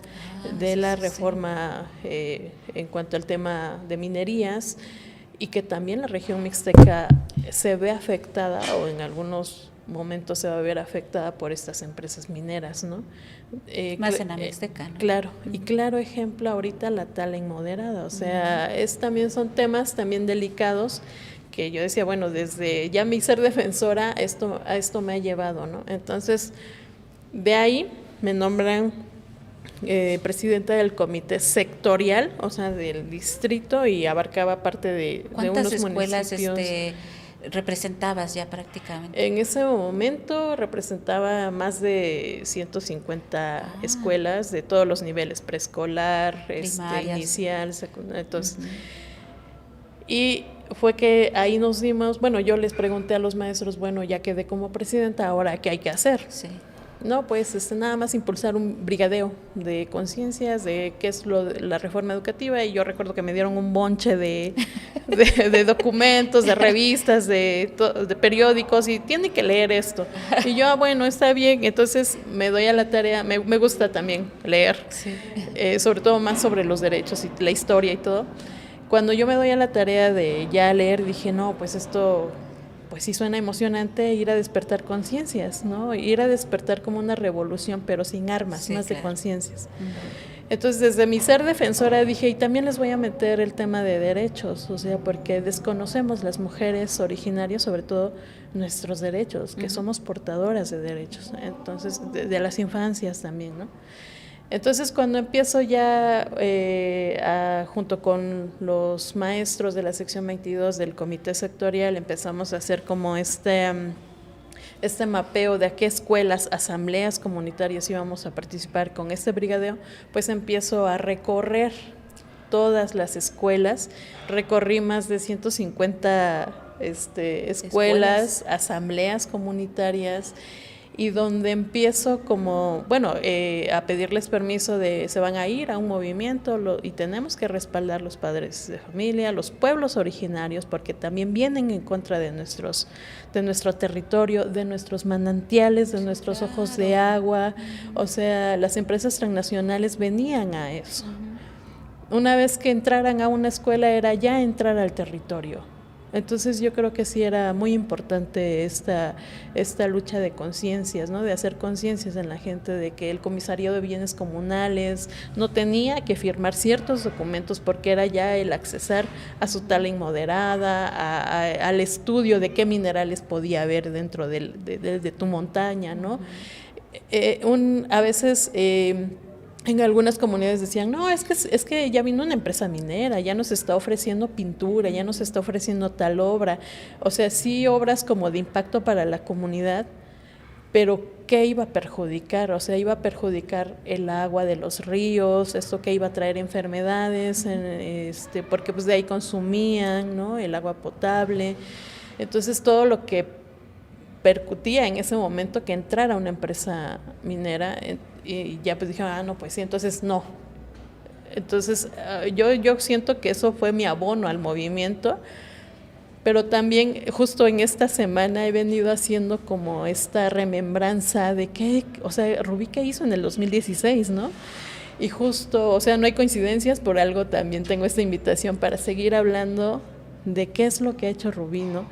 Speaker 3: de la reforma en cuanto al tema de minerías, y que también la región mixteca se ve afectada, o en algunos momentos se va a ver afectada por estas empresas mineras, ¿no?
Speaker 2: Más en la Mixteca, ¿no?
Speaker 3: Claro, y claro ejemplo ahorita la tala inmoderada, o sea, también son temas también delicados que yo decía, bueno, desde ya mi ser defensora, a esto me ha llevado, ¿no? Entonces, de ahí me nombran presidenta del comité sectorial, o sea, del distrito, y abarcaba parte de unos
Speaker 2: escuelas
Speaker 3: municipios.
Speaker 2: representabas ya prácticamente?
Speaker 3: En ese momento representaba más de 150 escuelas de todos los niveles, preescolar, inicial, secundaria, entonces. Y fue que ahí nos dimos, bueno, yo les pregunté a los maestros, bueno, ya quedé como presidenta, ¿ahora qué hay que hacer?
Speaker 2: Sí.
Speaker 3: No, pues nada más impulsar un brigadeo de conciencias de qué es la reforma educativa, y yo recuerdo que me dieron un bonche de documentos, de revistas, de periódicos, y tiene que leer esto. Y yo, bueno, está bien, entonces me doy a la tarea, me gusta también leer,
Speaker 2: Sí.
Speaker 3: Sobre todo más sobre los derechos y la historia y todo. Cuando yo me doy a la tarea de ya leer, dije, no, pues esto... pues sí suena emocionante, ir a despertar conciencias, ¿no? Ir a despertar como una revolución, pero sin armas,
Speaker 2: Sí,
Speaker 3: más
Speaker 2: claro.
Speaker 3: de conciencias. Entonces, desde mi ser defensora dije, y también les voy a meter el tema de derechos, o sea, porque desconocemos las mujeres originarias, sobre todo nuestros derechos, que somos portadoras de derechos, entonces, de las infancias también, ¿no? Entonces, cuando empiezo ya junto con los maestros de la sección 22 del comité sectorial, empezamos a hacer como este mapeo de a qué escuelas, asambleas comunitarias íbamos a participar con este brigadeo, pues empiezo a recorrer todas las escuelas, recorrí más de 150 escuelas, asambleas comunitarias, y donde empiezo como, bueno, a pedirles permiso se van a ir a un movimiento y tenemos que respaldar los padres de familia, los pueblos originarios, porque también vienen en contra de nuestro territorio, de nuestros manantiales, de nuestros ojos de agua, o sea, las empresas transnacionales venían a eso. Una vez que entraran a una escuela era ya entrar al territorio. Entonces yo creo que sí era muy importante esta lucha de conciencias, ¿no? De hacer conciencias en la gente de que el comisariado de bienes comunales no tenía que firmar ciertos documentos porque era ya el accesar a su tala inmoderada, al estudio de qué minerales podía haber dentro de tu montaña, ¿no? A veces... en algunas comunidades decían, no, es que ya vino una empresa minera, ya nos está ofreciendo pintura, ya nos está ofreciendo tal obra. O sea, sí obras como de impacto para la comunidad, pero ¿qué iba a perjudicar? O sea, iba a perjudicar el agua de los ríos, esto que iba a traer enfermedades, porque pues de ahí consumían, ¿no? El agua potable. Entonces todo lo que percutía en ese momento que entrara una empresa minera, y ya pues dije, no, pues sí, entonces no. Entonces yo siento que eso fue mi abono al movimiento, pero también justo en esta semana he venido haciendo como esta remembranza de qué, o sea, Rubí qué hizo en el 2016, ¿no? Y justo, o sea, no hay coincidencias, por algo también tengo esta invitación para seguir hablando de qué es lo que ha hecho Rubí, ¿no?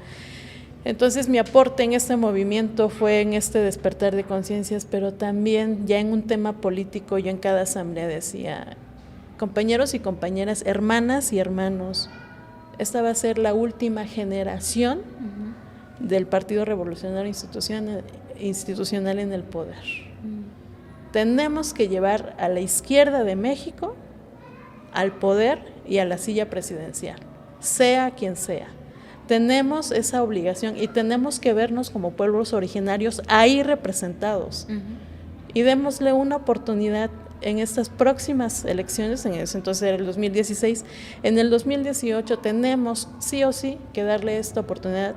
Speaker 3: Entonces mi aporte en este movimiento fue en este despertar de conciencias, pero también ya en un tema político. Yo en cada asamblea decía, compañeros y compañeras, hermanas y hermanos, esta va a ser la última generación del Partido Revolucionario Institucional en el poder. Tenemos que llevar a la izquierda de México al poder y a la silla presidencial, sea quien sea. Tenemos esa obligación y tenemos que vernos como pueblos originarios ahí representados. Y démosle una oportunidad en estas próximas elecciones, en ese entonces era el 2016, en el 2018 tenemos sí o sí que darle esta oportunidad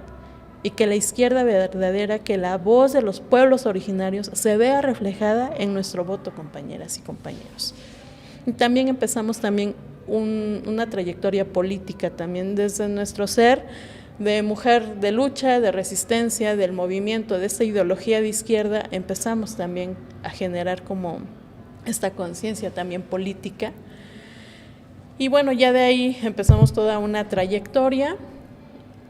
Speaker 3: y que la izquierda verdadera, que la voz de los pueblos originarios se vea reflejada en nuestro voto, compañeras y compañeros. Y también empezamos una trayectoria política también desde nuestro ser de mujer de lucha, de resistencia, del movimiento, de esta ideología de izquierda. Empezamos también a generar como esta conciencia también política. Y bueno, ya de ahí empezamos toda una trayectoria.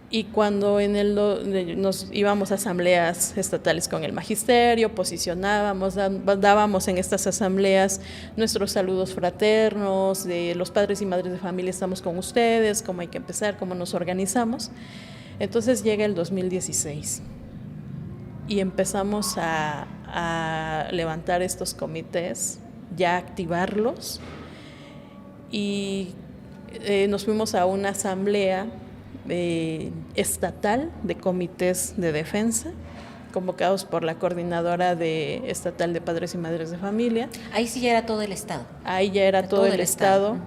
Speaker 3: Y cuando nos íbamos a asambleas estatales con el magisterio, posicionábamos, dábamos en estas asambleas nuestros saludos fraternos, de los padres y madres de familia estamos con ustedes, cómo hay que empezar, cómo nos organizamos. Entonces llega el 2016 y empezamos a levantar estos comités, ya activarlos, y nos fuimos a una asamblea estatal de comités de defensa, convocados por la coordinadora estatal de padres y madres de familia.
Speaker 2: Ahí sí ya era todo el Estado.
Speaker 3: Ahí ya era todo el Estado.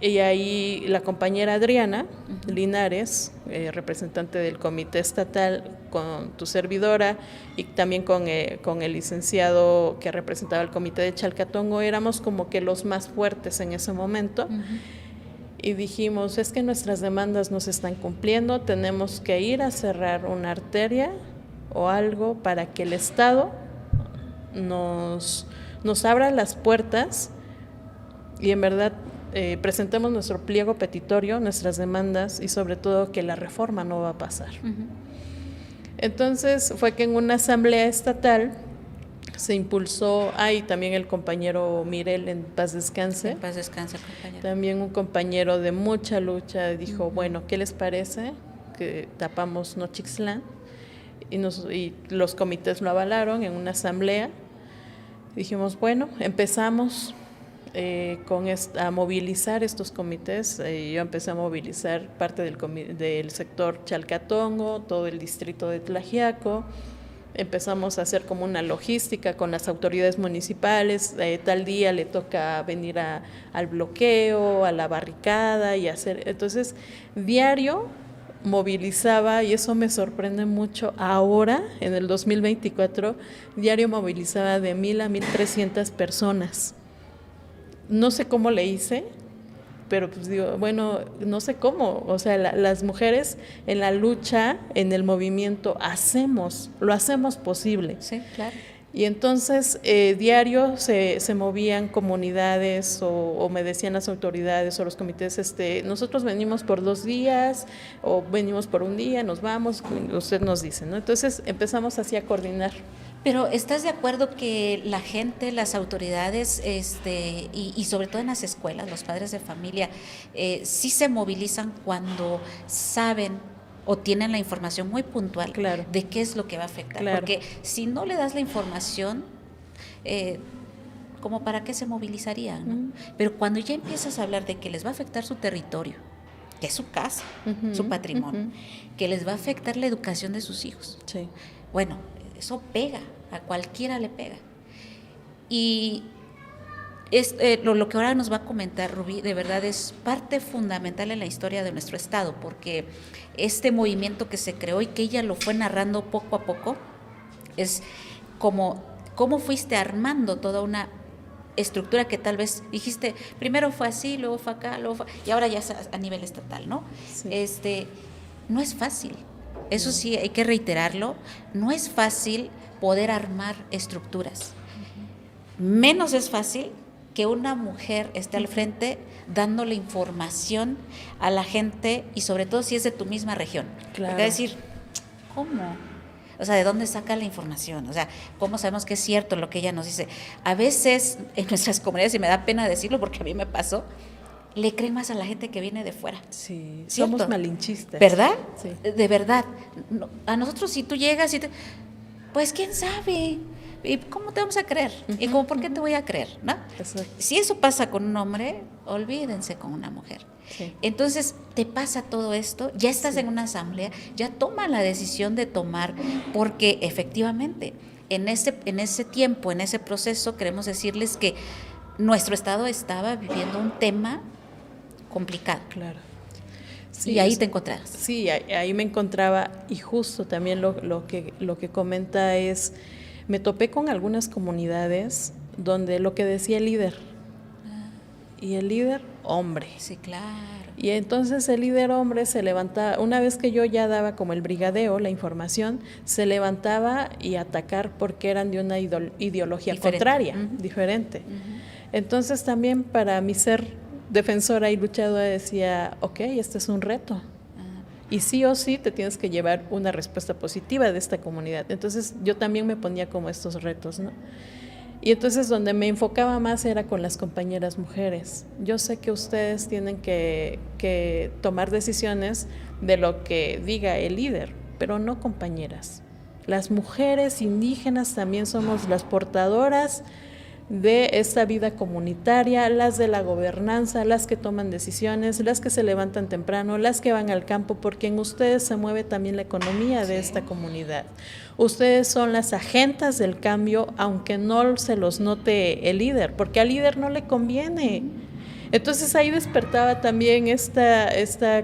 Speaker 3: Y ahí la compañera Adriana Linares, representante del comité estatal, con tu servidora y también con el licenciado que representaba el comité de Chalcatongo, éramos como que los más fuertes en ese momento. Y dijimos, es que nuestras demandas no se están cumpliendo, tenemos que ir a cerrar una arteria o algo para que el Estado nos abra las puertas y en verdad presentemos nuestro pliego petitorio, nuestras demandas y sobre todo que la reforma no va a pasar. Entonces fue que en una asamblea estatal se impulsó, ahí también el compañero Mirel, en paz descanse.
Speaker 2: En paz descanse, compañero.
Speaker 3: También un compañero de mucha lucha dijo, bueno, ¿qué les parece que tapamos Nochixtlán? Y los comités lo avalaron en una asamblea. Dijimos, bueno, empezamos a movilizar estos comités. Yo empecé a movilizar parte del sector Chalcatongo, todo el distrito de Tlaxiaco. Empezamos a hacer como una logística con las autoridades municipales, tal día le toca venir al bloqueo, a la barricada y hacer. Entonces, diario movilizaba, y eso me sorprende mucho ahora, en el 2024, diario movilizaba de 1,000 a 1,300 personas. No sé cómo le hice, pero pues digo, bueno, no sé cómo, o sea, las mujeres en la lucha, en el movimiento, lo hacemos posible.
Speaker 2: Sí, claro.
Speaker 3: Y entonces diario se movían comunidades o me decían las autoridades o los comités, nosotros venimos por 2 días o venimos por 1 día, nos vamos, usted nos dice, ¿no? Entonces empezamos así a coordinar.
Speaker 2: Pero ¿estás de acuerdo que la gente, las autoridades y sobre todo en las escuelas, los padres de familia, sí se movilizan cuando saben o tienen la información muy puntual
Speaker 3: claro.
Speaker 2: de qué es lo que va a afectar?
Speaker 3: Claro.
Speaker 2: Porque si no le das la información, ¿como para qué se movilizarían? ¿No? Pero cuando ya empiezas a hablar de que les va a afectar su territorio, que es su casa, su patrimonio, que les va a afectar la educación de sus hijos,
Speaker 3: sí.
Speaker 2: Bueno, eso pega, a cualquiera le pega. Y lo que ahora nos va a comentar Rubí, de verdad es parte fundamental en la historia de nuestro estado, porque este movimiento que se creó y que ella lo fue narrando poco a poco, es como cómo fuiste armando toda una estructura que tal vez dijiste, primero fue así, luego fue acá, y ahora ya es a nivel estatal, ¿no? Sí. No es fácil. Eso sí, hay que reiterarlo, no es fácil poder armar estructuras. Menos es fácil que una mujer esté al frente dándole información a la gente y sobre todo si es de tu misma región.
Speaker 3: Claro.
Speaker 2: Porque decir, ¿cómo? O sea, ¿de dónde saca la información? O sea, ¿cómo sabemos que es cierto lo que ella nos dice? A veces en nuestras comunidades, y me da pena decirlo porque a mí me pasó, le creen más a la gente que viene de fuera.
Speaker 3: Sí,
Speaker 2: ¿cierto?
Speaker 3: Somos malinchistas.
Speaker 2: ¿Verdad?
Speaker 3: Sí.
Speaker 2: De verdad. No, a nosotros si tú llegas pues quién sabe, ¿y cómo te vamos a creer? ¿Y cómo por qué te voy a creer? ¿No?
Speaker 3: Exacto.
Speaker 2: Si eso pasa con un hombre, olvídense con una mujer.
Speaker 3: Sí.
Speaker 2: Entonces te pasa todo esto, ya estás en una asamblea, ya toman la decisión de tomar, porque efectivamente en ese tiempo, en ese proceso, queremos decirles que nuestro estado estaba viviendo un tema complicado.
Speaker 3: Claro. Sí,
Speaker 2: y ahí te encontrabas.
Speaker 3: Sí, ahí me encontraba, y justo también lo que comenta es, me topé con algunas comunidades donde lo que decía el líder, y el líder hombre.
Speaker 2: Sí, claro.
Speaker 3: Y entonces el líder hombre se levantaba, una vez que yo ya daba como el brigadeo, la información, se levantaba y atacar porque eran de una ideología
Speaker 2: diferente.
Speaker 3: Contraria, diferente. Entonces también para mi ser defensora y luchadora decía, ok, este es un reto. Y sí o sí te tienes que llevar una respuesta positiva de esta comunidad. Entonces yo también me ponía como estos retos, ¿no? Y entonces donde me enfocaba más era con las compañeras mujeres. Yo sé que ustedes tienen que tomar decisiones de lo que diga el líder, pero no compañeras. Las mujeres indígenas también somos las portadoras de esta vida comunitaria, las de la gobernanza, las que toman decisiones, las que se levantan temprano, las que van al campo, porque en ustedes se mueve también la economía de esta comunidad. Ustedes son las agentas del cambio, aunque no se los note el líder, porque al líder no le conviene. Entonces ahí despertaba también esta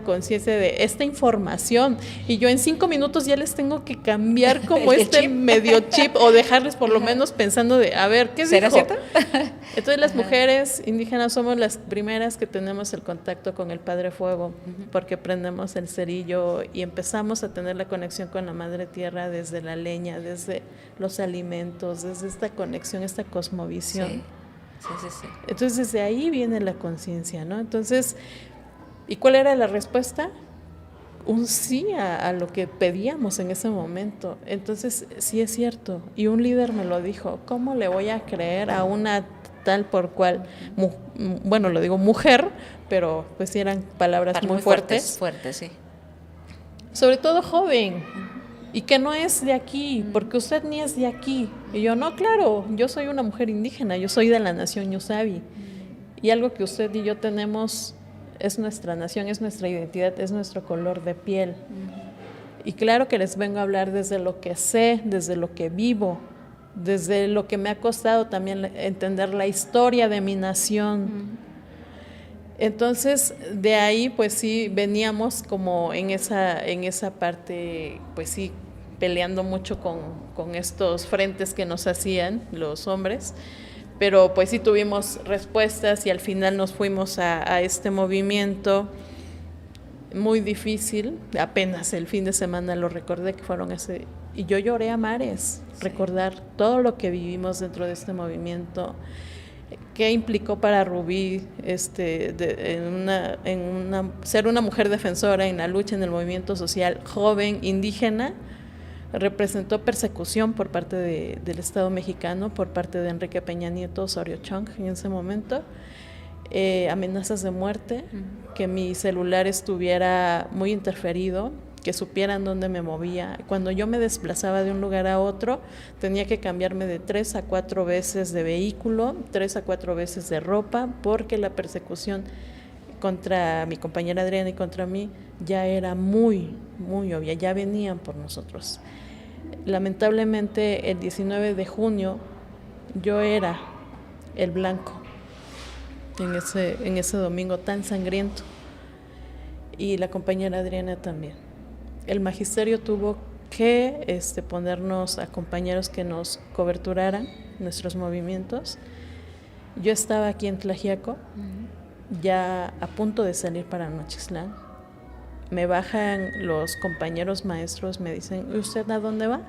Speaker 3: conciencia de esta información, y yo en 5 minutos ya les tengo que cambiar como chip. Medio chip, o dejarles por lo menos pensando de, a ver, ¿qué
Speaker 2: ¿será
Speaker 3: dijo?
Speaker 2: cierto?
Speaker 3: Entonces las mujeres indígenas somos las primeras que tenemos el contacto con el Padre Fuego, porque prendemos el cerillo y empezamos a tener la conexión con la Madre Tierra desde la leña, desde los alimentos, desde esta conexión, esta cosmovisión.
Speaker 2: Sí. Sí.
Speaker 3: Entonces desde ahí viene la conciencia, ¿no? Entonces, ¿y cuál era la respuesta? Un sí a lo que pedíamos en ese momento. Entonces, sí es cierto. Y un líder me lo dijo, ¿cómo le voy a creer a una tal por cual, bueno, lo digo mujer, pero pues sí eran palabras muy fuertes.
Speaker 2: Fuertes, sí.
Speaker 3: Sobre todo joven. Y que no es de aquí, porque usted ni es de aquí. Y yo, no, claro, yo soy una mujer indígena, yo soy de la nación Ñusabi. Y algo que usted y yo tenemos es nuestra nación, es nuestra identidad, es nuestro color de piel. Y claro que les vengo a hablar desde lo que sé, desde lo que vivo, desde lo que me ha costado también entender la historia de mi nación. Entonces, de ahí, pues sí, veníamos como en esa parte, pues sí, peleando mucho con estos frentes que nos hacían los hombres, pero pues sí tuvimos respuestas y al final nos fuimos a este movimiento muy difícil. Apenas el fin de semana lo recordé, que fueron y yo lloré a mares, recordar todo lo que vivimos dentro de este movimiento. ¿Qué implicó para Rubí ser una mujer defensora en la lucha en el movimiento social joven, indígena? Representó persecución por parte del Estado mexicano, por parte de Enrique Peña Nieto, Osorio Chong en ese momento, amenazas de muerte, que mi celular estuviera muy interferido, que supieran dónde me movía. Cuando yo me desplazaba de un lugar a otro, tenía que cambiarme de 3 a 4 veces de vehículo, 3 a 4 veces de ropa, porque la persecución contra mi compañera Adriana y contra mí ya era muy, muy obvia, ya venían por nosotros. Lamentablemente, el 19 de junio, yo era el blanco en ese domingo tan sangriento, y la compañera Adriana también. El magisterio tuvo que ponernos a compañeros que nos coberturaran nuestros movimientos. Yo estaba aquí en Tlaxiaco, ya a punto de salir para Nochixtlán. Me bajan los compañeros maestros, me dicen, ¿usted a dónde va?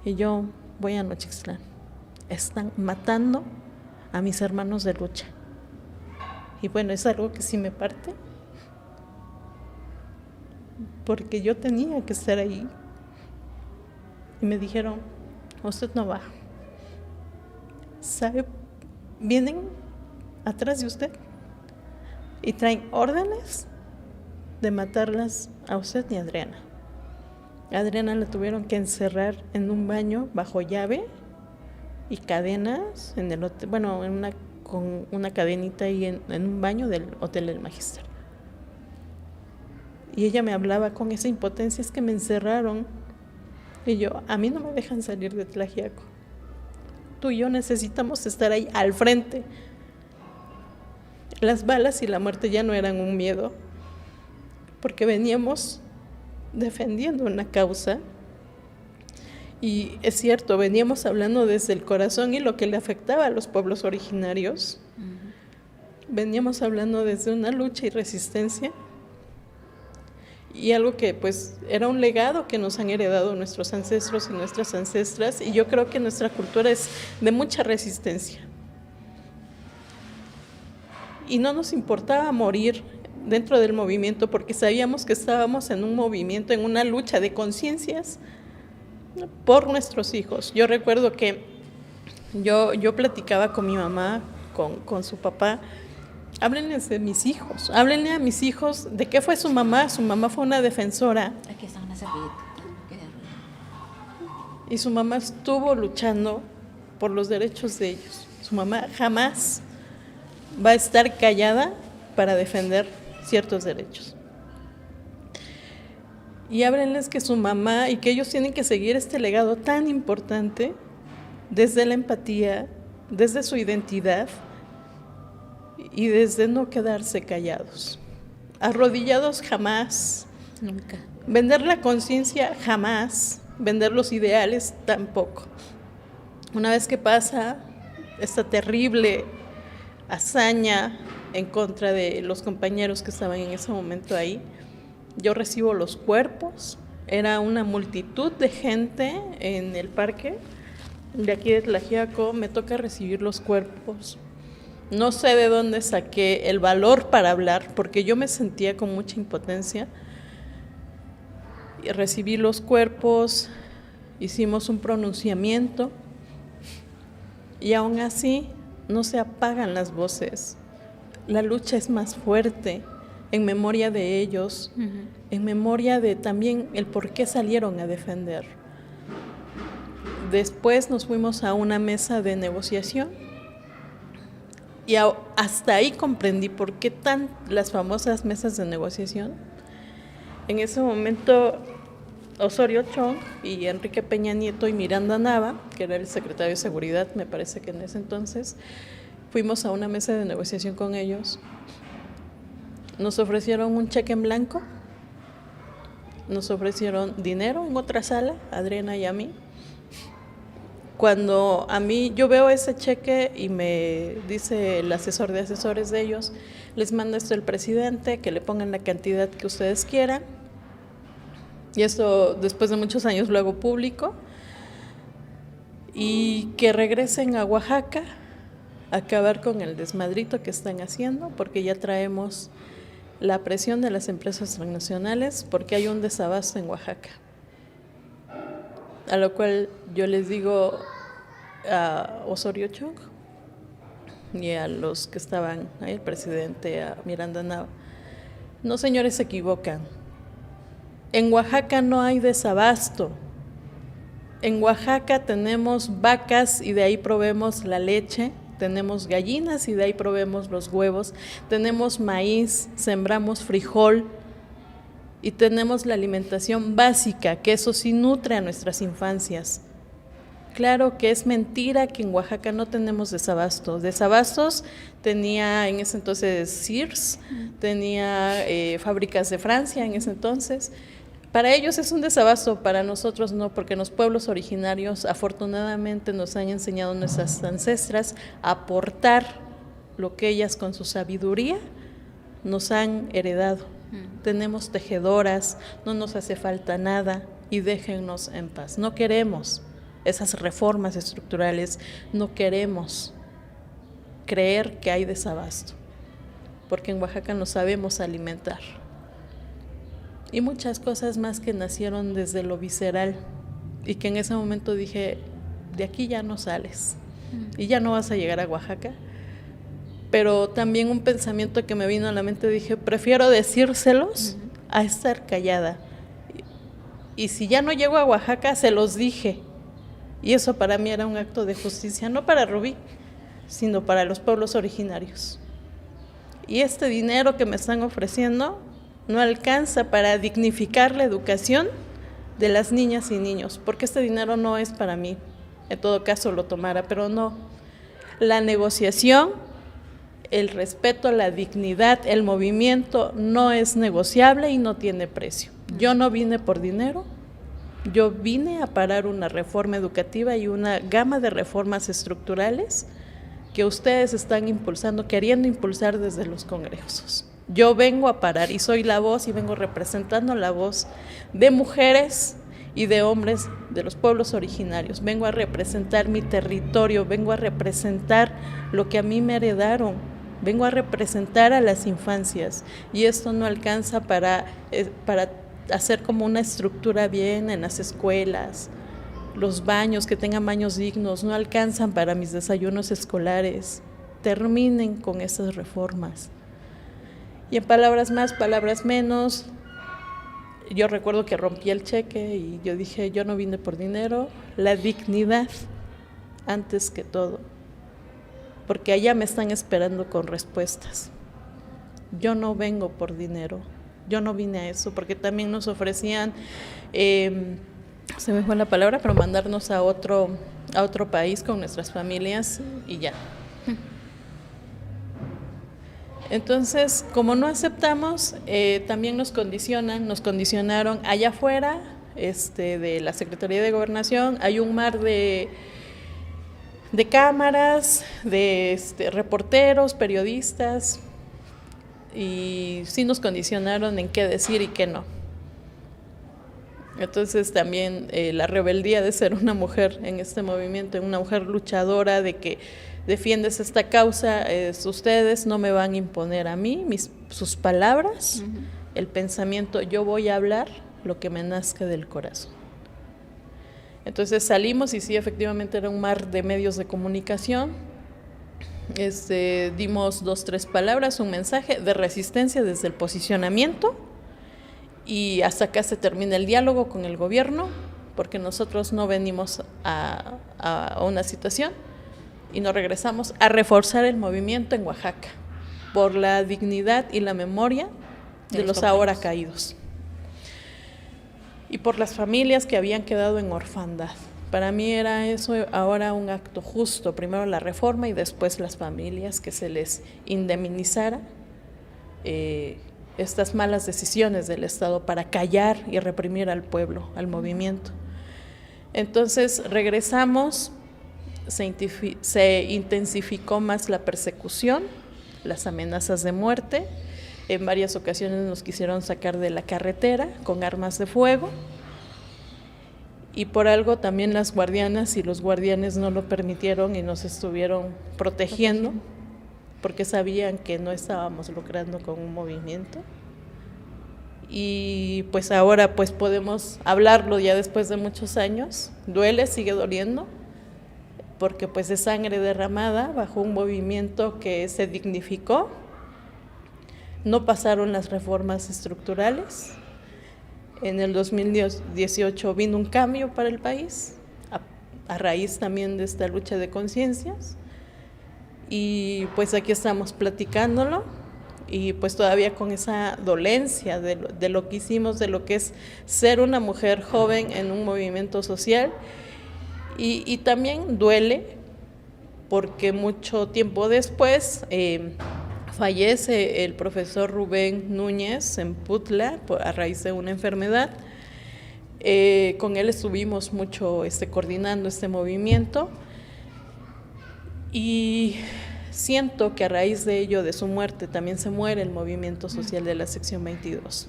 Speaker 3: Y yo, voy a Nochixtlán. Están matando a mis hermanos de lucha. Y bueno, es algo que sí me parte, porque yo tenía que estar ahí. Y me dijeron, usted no va. ¿Sabe? Vienen atrás de usted y traen órdenes de matarlas a usted y a Adriana. A Adriana la tuvieron que encerrar en un baño bajo llave y cadenas en el hotel, bueno, con una cadenita ahí en un baño del Hotel del Magisterio. Y ella me hablaba con esa impotencia, es que me encerraron. Y yo, a mí no me dejan salir de Tlaxiaco. Tú y yo necesitamos estar ahí al frente. Las balas y la muerte ya no eran un miedo, porque veníamos defendiendo una causa. Y es cierto, veníamos hablando desde el corazón y lo que le afectaba a los pueblos originarios. Veníamos hablando desde una lucha y resistencia. Y algo que pues era un legado que nos han heredado nuestros ancestros y nuestras ancestras, y yo creo que nuestra cultura es de mucha resistencia. Y no nos importaba morir dentro del movimiento, porque sabíamos que estábamos en un movimiento, en una lucha de conciencias por nuestros hijos. Yo recuerdo que Yo platicaba con mi mamá, con su papá. Háblenles de mis hijos, háblenle a mis hijos de qué fue su mamá. Su mamá fue una defensora.
Speaker 2: Aquí está una servilleta.
Speaker 3: Y su mamá estuvo luchando por los derechos de ellos. Su mamá jamás va a estar callada para defender ciertos derechos. Y háblenles que su mamá y que ellos tienen que seguir este legado tan importante desde la empatía, desde su identidad y desde no quedarse callados. Arrodillados jamás.
Speaker 2: Nunca.
Speaker 3: Vender la conciencia jamás. Vender los ideales tampoco. Una vez que pasa esta terrible hazaña en contra de los compañeros que estaban en ese momento ahí, yo recibo los cuerpos. Era una multitud de gente en el parque de aquí de Tlaxiaco. Me toca recibir los cuerpos. No sé de dónde saqué el valor para hablar, porque yo me sentía con mucha impotencia. Y recibí los cuerpos, hicimos un pronunciamiento y aún así no se apagan las voces. La lucha es más fuerte en memoria de ellos, en memoria de también el por qué salieron a defender. Después nos fuimos a una mesa de negociación y hasta ahí comprendí por qué las famosas mesas de negociación. En ese momento, Osorio Chong y Enrique Peña Nieto y Miranda Nava, que era el secretario de Seguridad, me parece que en ese entonces, fuimos a una mesa de negociación con ellos. Nos ofrecieron un cheque en blanco, nos ofrecieron dinero en otra sala, a Adriana y a mí. Cuando yo veo ese cheque y me dice el asesor de asesores de ellos, les manda esto el presidente, que le pongan la cantidad que ustedes quieran. Y esto después de muchos años lo hago público. Y que regresen a Oaxaca a acabar con el desmadrito que están haciendo, porque ya traemos la presión de las empresas transnacionales, porque hay un desabasto en Oaxaca. A lo cual yo les digo a Osorio Chong y a los que estaban ahí, el presidente, a Miranda Nava: no, señores, se equivocan. En Oaxaca no hay desabasto. En Oaxaca tenemos vacas y de ahí proveemos la leche, tenemos gallinas y de ahí proveemos los huevos, tenemos maíz, sembramos frijol y tenemos la alimentación básica, que eso sí nutre a nuestras infancias. Claro que es mentira que en Oaxaca no tenemos desabasto. Desabastos tenía en ese entonces Sears, tenía fábricas de Francia en ese entonces. Para ellos es un desabasto, para nosotros no, porque los pueblos originarios afortunadamente nos han enseñado nuestras ancestras a aportar lo que ellas con su sabiduría nos han heredado. Tenemos tejedoras, no nos hace falta nada y déjennos en paz. No queremos esas reformas estructurales, no queremos creer que hay desabasto, porque en Oaxaca nos sabemos alimentar. Y muchas cosas más que nacieron desde lo visceral y que en ese momento dije, de aquí ya no sales y ya no vas a llegar a Oaxaca. Pero también un pensamiento que me vino a la mente, dije, prefiero decírselos a estar callada. Y si ya no llego a Oaxaca, se los dije. Y eso para mí era un acto de justicia, no para Rubí, sino para los pueblos originarios. Y este dinero que me están ofreciendo no alcanza para dignificar la educación de las niñas y niños, porque este dinero no es para mí. En todo caso lo tomara, pero no. La negociación, el respeto, la dignidad, el movimiento no es negociable y no tiene precio. Yo no vine por dinero, yo vine a parar una reforma educativa y una gama de reformas estructurales que ustedes están impulsando, queriendo impulsar desde los congresos. Yo vengo a parar y soy la voz y vengo representando la voz de mujeres y de hombres de los pueblos originarios. Vengo a representar mi territorio, vengo a representar lo que a mí me heredaron, vengo a representar a las infancias y esto no alcanza para hacer como una estructura bien en las escuelas, los baños, que tengan baños dignos, no alcanzan para mis desayunos escolares. Terminen con esas reformas. Y en palabras más, palabras menos, yo recuerdo que rompí el cheque y yo dije, yo no vine por dinero, la dignidad antes que todo, porque allá me están esperando con respuestas. Yo no vengo por dinero, yo no vine a eso, porque también nos ofrecían, se me fue la palabra, pero mandarnos a otro país con nuestras familias y ya. Entonces, como no aceptamos, también nos condicionaron allá afuera, de la Secretaría de Gobernación, hay un mar de cámaras, de reporteros, periodistas, y sí nos condicionaron en qué decir y qué no. Entonces también la rebeldía de ser una mujer en este movimiento, una mujer luchadora, de que defiendes esta causa, ustedes no me van a imponer a mí sus palabras, el pensamiento, yo voy a hablar lo que me nazca del corazón. Entonces salimos y sí, efectivamente era un mar de medios de comunicación, dimos 2, 3 palabras, un mensaje de resistencia desde el posicionamiento, y hasta acá se termina el diálogo con el gobierno, porque nosotros no venimos a una situación y nos regresamos a reforzar el movimiento en Oaxaca por la dignidad y la memoria de los ahora caídos y por las familias que habían quedado en orfandad. Para mí era eso ahora un acto justo, primero la reforma y después las familias, que se les indemnizara estas malas decisiones del Estado para callar y reprimir al pueblo, al movimiento. Entonces regresamos, se intensificó más la persecución, las amenazas de muerte. En varias ocasiones nos quisieron sacar de la carretera con armas de fuego, y por algo también las guardianas y los guardianes no lo permitieron y nos estuvieron protegiendo, porque sabían que no estábamos lucrando con un movimiento. Y pues ahora pues podemos hablarlo ya después de muchos años. Duele, sigue doliendo, porque pues es sangre derramada bajo un movimiento que se dignificó. No pasaron las reformas estructurales. En el 2018 vino un cambio para el país, a raíz también de esta lucha de conciencias. Y pues aquí estamos platicándolo, y pues todavía con esa dolencia de lo que hicimos, de lo que es ser una mujer joven en un movimiento social. Y también duele porque mucho tiempo después fallece el profesor Rubén Núñez en Putla a raíz de una enfermedad. Con él estuvimos mucho coordinando este movimiento, y siento que a raíz de ello, de su muerte, también se muere el movimiento social de la sección 22.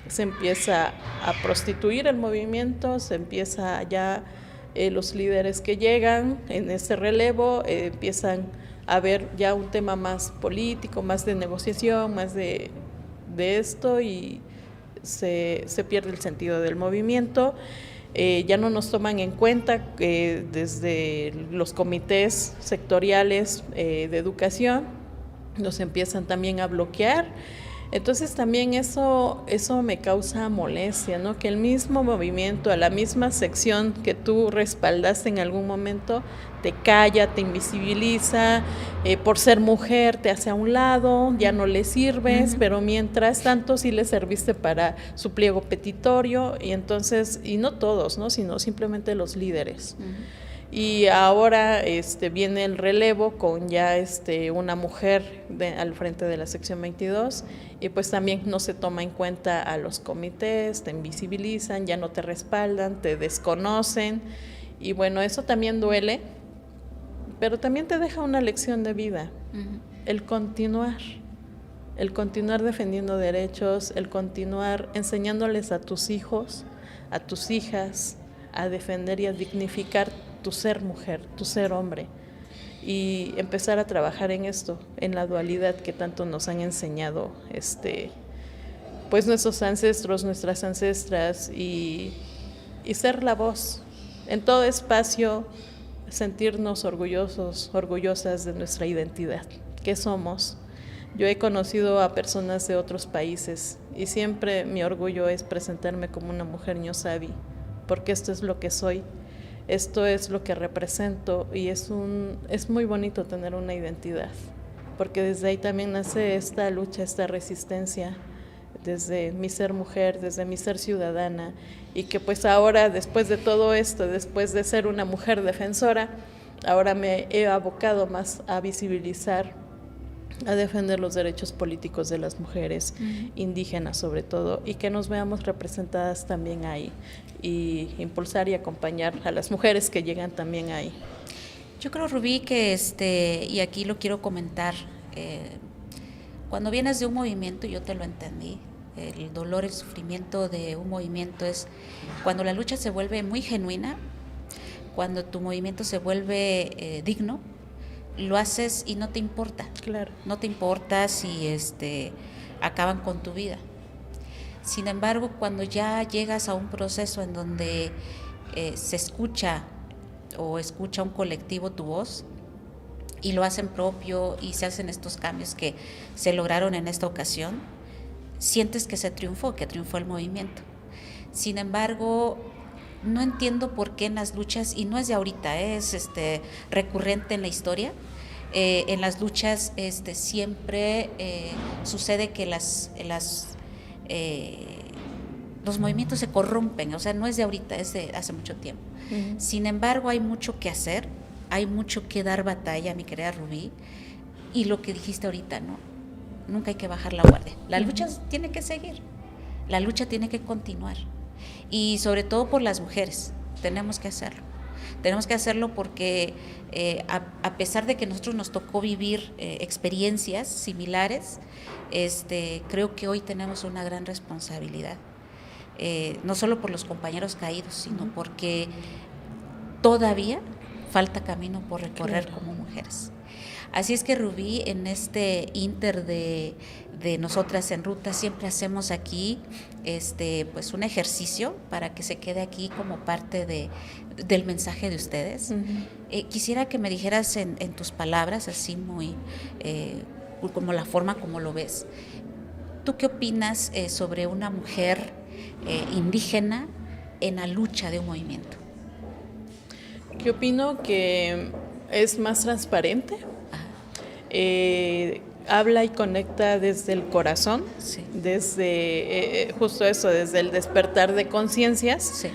Speaker 3: Se empieza a prostituir el movimiento, se empieza ya, los líderes que llegan en ese relevo empiezan a ver ya un tema más político, más de negociación, más de esto, y se pierde el sentido del movimiento. Ya no nos toman en cuenta desde los comités sectoriales de educación, nos empiezan también a bloquear. Entonces también eso me causa molestia, ¿no? Que el mismo movimiento, a la misma sección que tú respaldaste en algún momento, te calla, te invisibiliza, por ser mujer te hace a un lado, ya no le sirves, pero mientras tanto sí le serviste para su pliego petitorio, y entonces, y no todos, ¿no? Sino simplemente los líderes. Y ahora viene el relevo con ya una mujer al frente de la sección 22, y pues también no se toma en cuenta a los comités, te invisibilizan, ya no te respaldan, te desconocen, y bueno, eso también duele, pero también te deja una lección de vida, el continuar defendiendo derechos, el continuar enseñándoles a tus hijos, a tus hijas, a defender y a dignificar tu ser mujer, tu ser hombre, y empezar a trabajar en esto, en la dualidad que tanto nos han enseñado pues nuestros ancestros, nuestras ancestras, y ser la voz en todo espacio sentirnos orgullosos, orgullosas de nuestra identidad, qué somos. Yo he conocido a personas de otros países y siempre mi orgullo es presentarme como una mujer ñusabi, porque esto es lo que soy, esto es lo que represento y es muy bonito tener una identidad, porque desde ahí también nace esta lucha, esta resistencia, desde mi ser mujer, desde mi ser ciudadana, y que pues ahora, después de todo esto, después de ser una mujer defensora, ahora me he abocado más a visibilizar, a defender los derechos políticos de las mujeres indígenas sobre todo, y que nos veamos representadas también ahí, y impulsar y acompañar a las mujeres que llegan también ahí.
Speaker 2: Yo creo, Rubí, que y aquí lo quiero comentar, cuando vienes de un movimiento, yo te lo entendí, el dolor, el sufrimiento de un movimiento es cuando la lucha se vuelve muy genuina, cuando tu movimiento se vuelve digno, lo haces y no te importa.
Speaker 3: Claro.
Speaker 2: No te importa si acaban con tu vida. Sin embargo, cuando ya llegas a un proceso en donde se escucha o escucha un colectivo tu voz y lo hacen propio y se hacen estos cambios que se lograron en esta ocasión, sientes que triunfó el movimiento. Sin embargo, no entiendo por qué en las luchas, y no es de ahorita, es recurrente en la historia, en las luchas siempre sucede que los movimientos se corrompen, o sea, no es de ahorita, es de hace mucho tiempo. Sin embargo, hay mucho que hacer, hay mucho que dar batalla, mi querida Rubí, y lo que dijiste ahorita, ¿no? Nunca hay que bajar la guardia. La lucha tiene que seguir, la lucha tiene que continuar, y sobre todo por las mujeres, tenemos que hacerlo. Tenemos que hacerlo porque a pesar de que a nosotros nos tocó vivir experiencias similares, creo que hoy tenemos una gran responsabilidad, no solo por los compañeros caídos, sino porque todavía falta camino por recorrer, claro, como mujeres. Así es que, Rubí, en este inter de Nosotras en Ruta, siempre hacemos aquí pues un ejercicio para que se quede aquí como parte del mensaje de ustedes. Quisiera que me dijeras en tus palabras, así muy como la forma como lo ves, ¿tú qué opinas sobre una mujer indígena en la lucha de un movimiento?
Speaker 3: Yo opino que es más transparente, habla y conecta desde el corazón, sí, desde justo eso, desde el despertar de conciencias.
Speaker 2: Sí.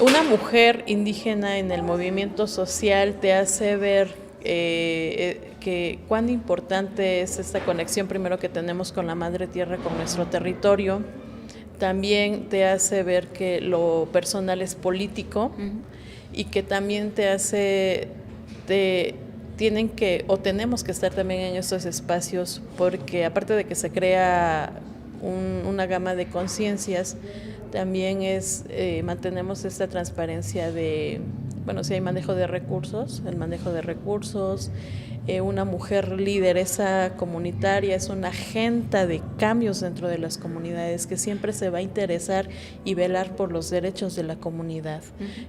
Speaker 3: Una mujer indígena en el movimiento social te hace ver que cuán importante es esta conexión primero que tenemos con la madre tierra, con nuestro territorio. También te hace ver que lo personal es político, y que también te hace, tenemos que estar también en estos espacios, porque aparte de que se crea una gama de conciencias, también mantenemos esta transparencia de, bueno, si hay manejo de recursos, una mujer lideresa comunitaria es una agente de cambios dentro de las comunidades que siempre se va a interesar y velar por los derechos de la comunidad.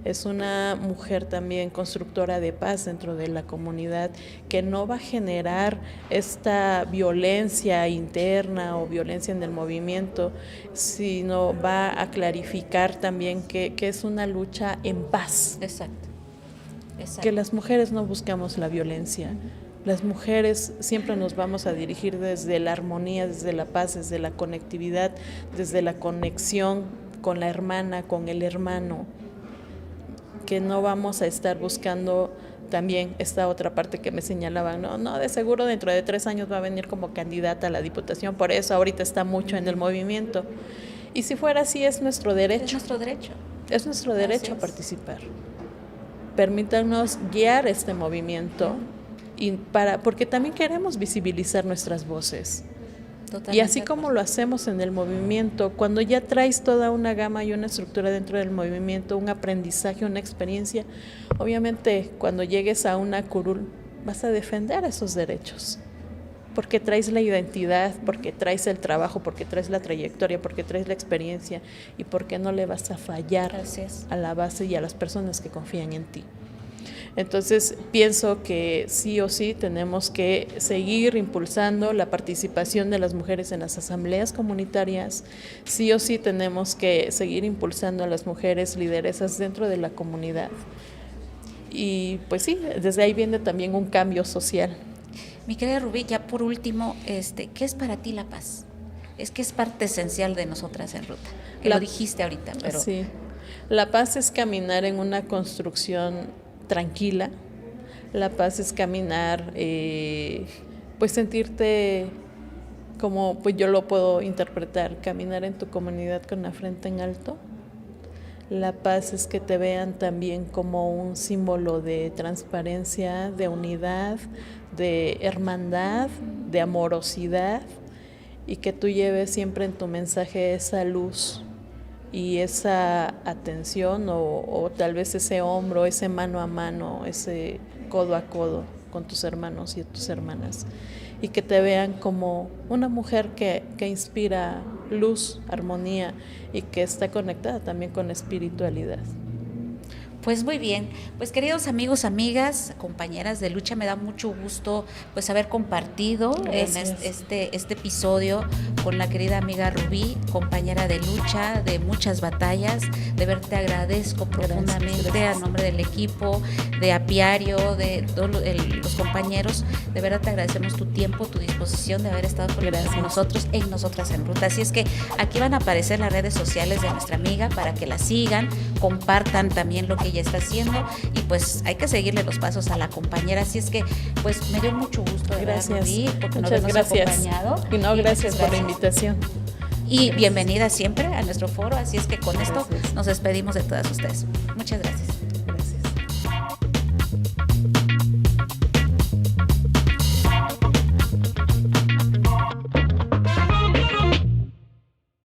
Speaker 3: Es una mujer también constructora de paz dentro de la comunidad, que no va a generar esta violencia interna o violencia en el movimiento, sino va a clarificar también que es una lucha en paz.
Speaker 2: Exacto.
Speaker 3: Que las mujeres no buscamos la violencia. Las mujeres siempre nos vamos a dirigir desde la armonía, desde la paz, desde la conectividad, desde la conexión con la hermana, con el hermano, que no vamos a estar buscando también esta otra parte que me señalaban, no, de seguro dentro de 3 años va a venir como candidata a la diputación, por eso ahorita está mucho en el movimiento. Y si fuera así, es nuestro derecho.
Speaker 2: Es nuestro derecho.
Speaker 3: Es nuestro derecho a participar. Permítanos guiar este movimiento, porque también queremos visibilizar nuestras voces. Totalmente. Y así como lo hacemos en el movimiento, cuando ya traes toda una gama y una estructura dentro del movimiento, un aprendizaje, una experiencia, obviamente cuando llegues a una curul vas a defender esos derechos, porque traes la identidad, porque traes el trabajo, porque traes la trayectoria, porque traes la experiencia y porque no le vas a fallar a la base y a las personas que confían en ti. Entonces, pienso que sí o sí tenemos que seguir impulsando la participación de las mujeres en las asambleas comunitarias, sí o sí tenemos que seguir impulsando a las mujeres lideresas dentro de la comunidad. Y pues sí, desde ahí viene también un cambio social.
Speaker 2: Mi querida Rubí, ya por último, ¿qué es para ti la paz? Es que es parte esencial de nosotras en Ruta, que lo dijiste ahorita, pero...
Speaker 3: Sí, la paz es caminar en una construcción tranquila, la paz es caminar, pues sentirte como, pues yo lo puedo interpretar, caminar en tu comunidad con la frente en alto. La paz es que te vean también como un símbolo de transparencia, de unidad, de hermandad, de amorosidad, y que tú lleves siempre en tu mensaje esa luz y esa atención o tal vez ese hombro, ese mano a mano, ese codo a codo con tus hermanos y tus hermanas, y que te vean como una mujer que inspira luz, armonía y que está conectada también con la espiritualidad.
Speaker 2: Pues muy bien, pues queridos amigos, amigas, compañeras de lucha, me da mucho gusto pues haber compartido en este episodio con la querida amiga Rubí, compañera de lucha, de muchas batallas. De verdad te agradezco profundamente a nombre del equipo, de Apiario, de todos los compañeros. De verdad te agradecemos tu tiempo, tu disposición de haber estado con nosotros en Nosotras en Ruta. Así es que aquí van a aparecer las redes sociales de nuestra amiga para que la sigan, compartan también lo que ella está haciendo, y pues hay que seguirle los pasos a la compañera. Así es que pues me dio mucho gusto de
Speaker 3: gracias
Speaker 2: Rubí, porque
Speaker 3: muchas
Speaker 2: nos
Speaker 3: gracias
Speaker 2: acompañado.
Speaker 3: Y no, gracias por la invitación.
Speaker 2: Y bienvenida siempre a nuestro foro. Así es que con esto nos despedimos de todas ustedes. Muchas gracias.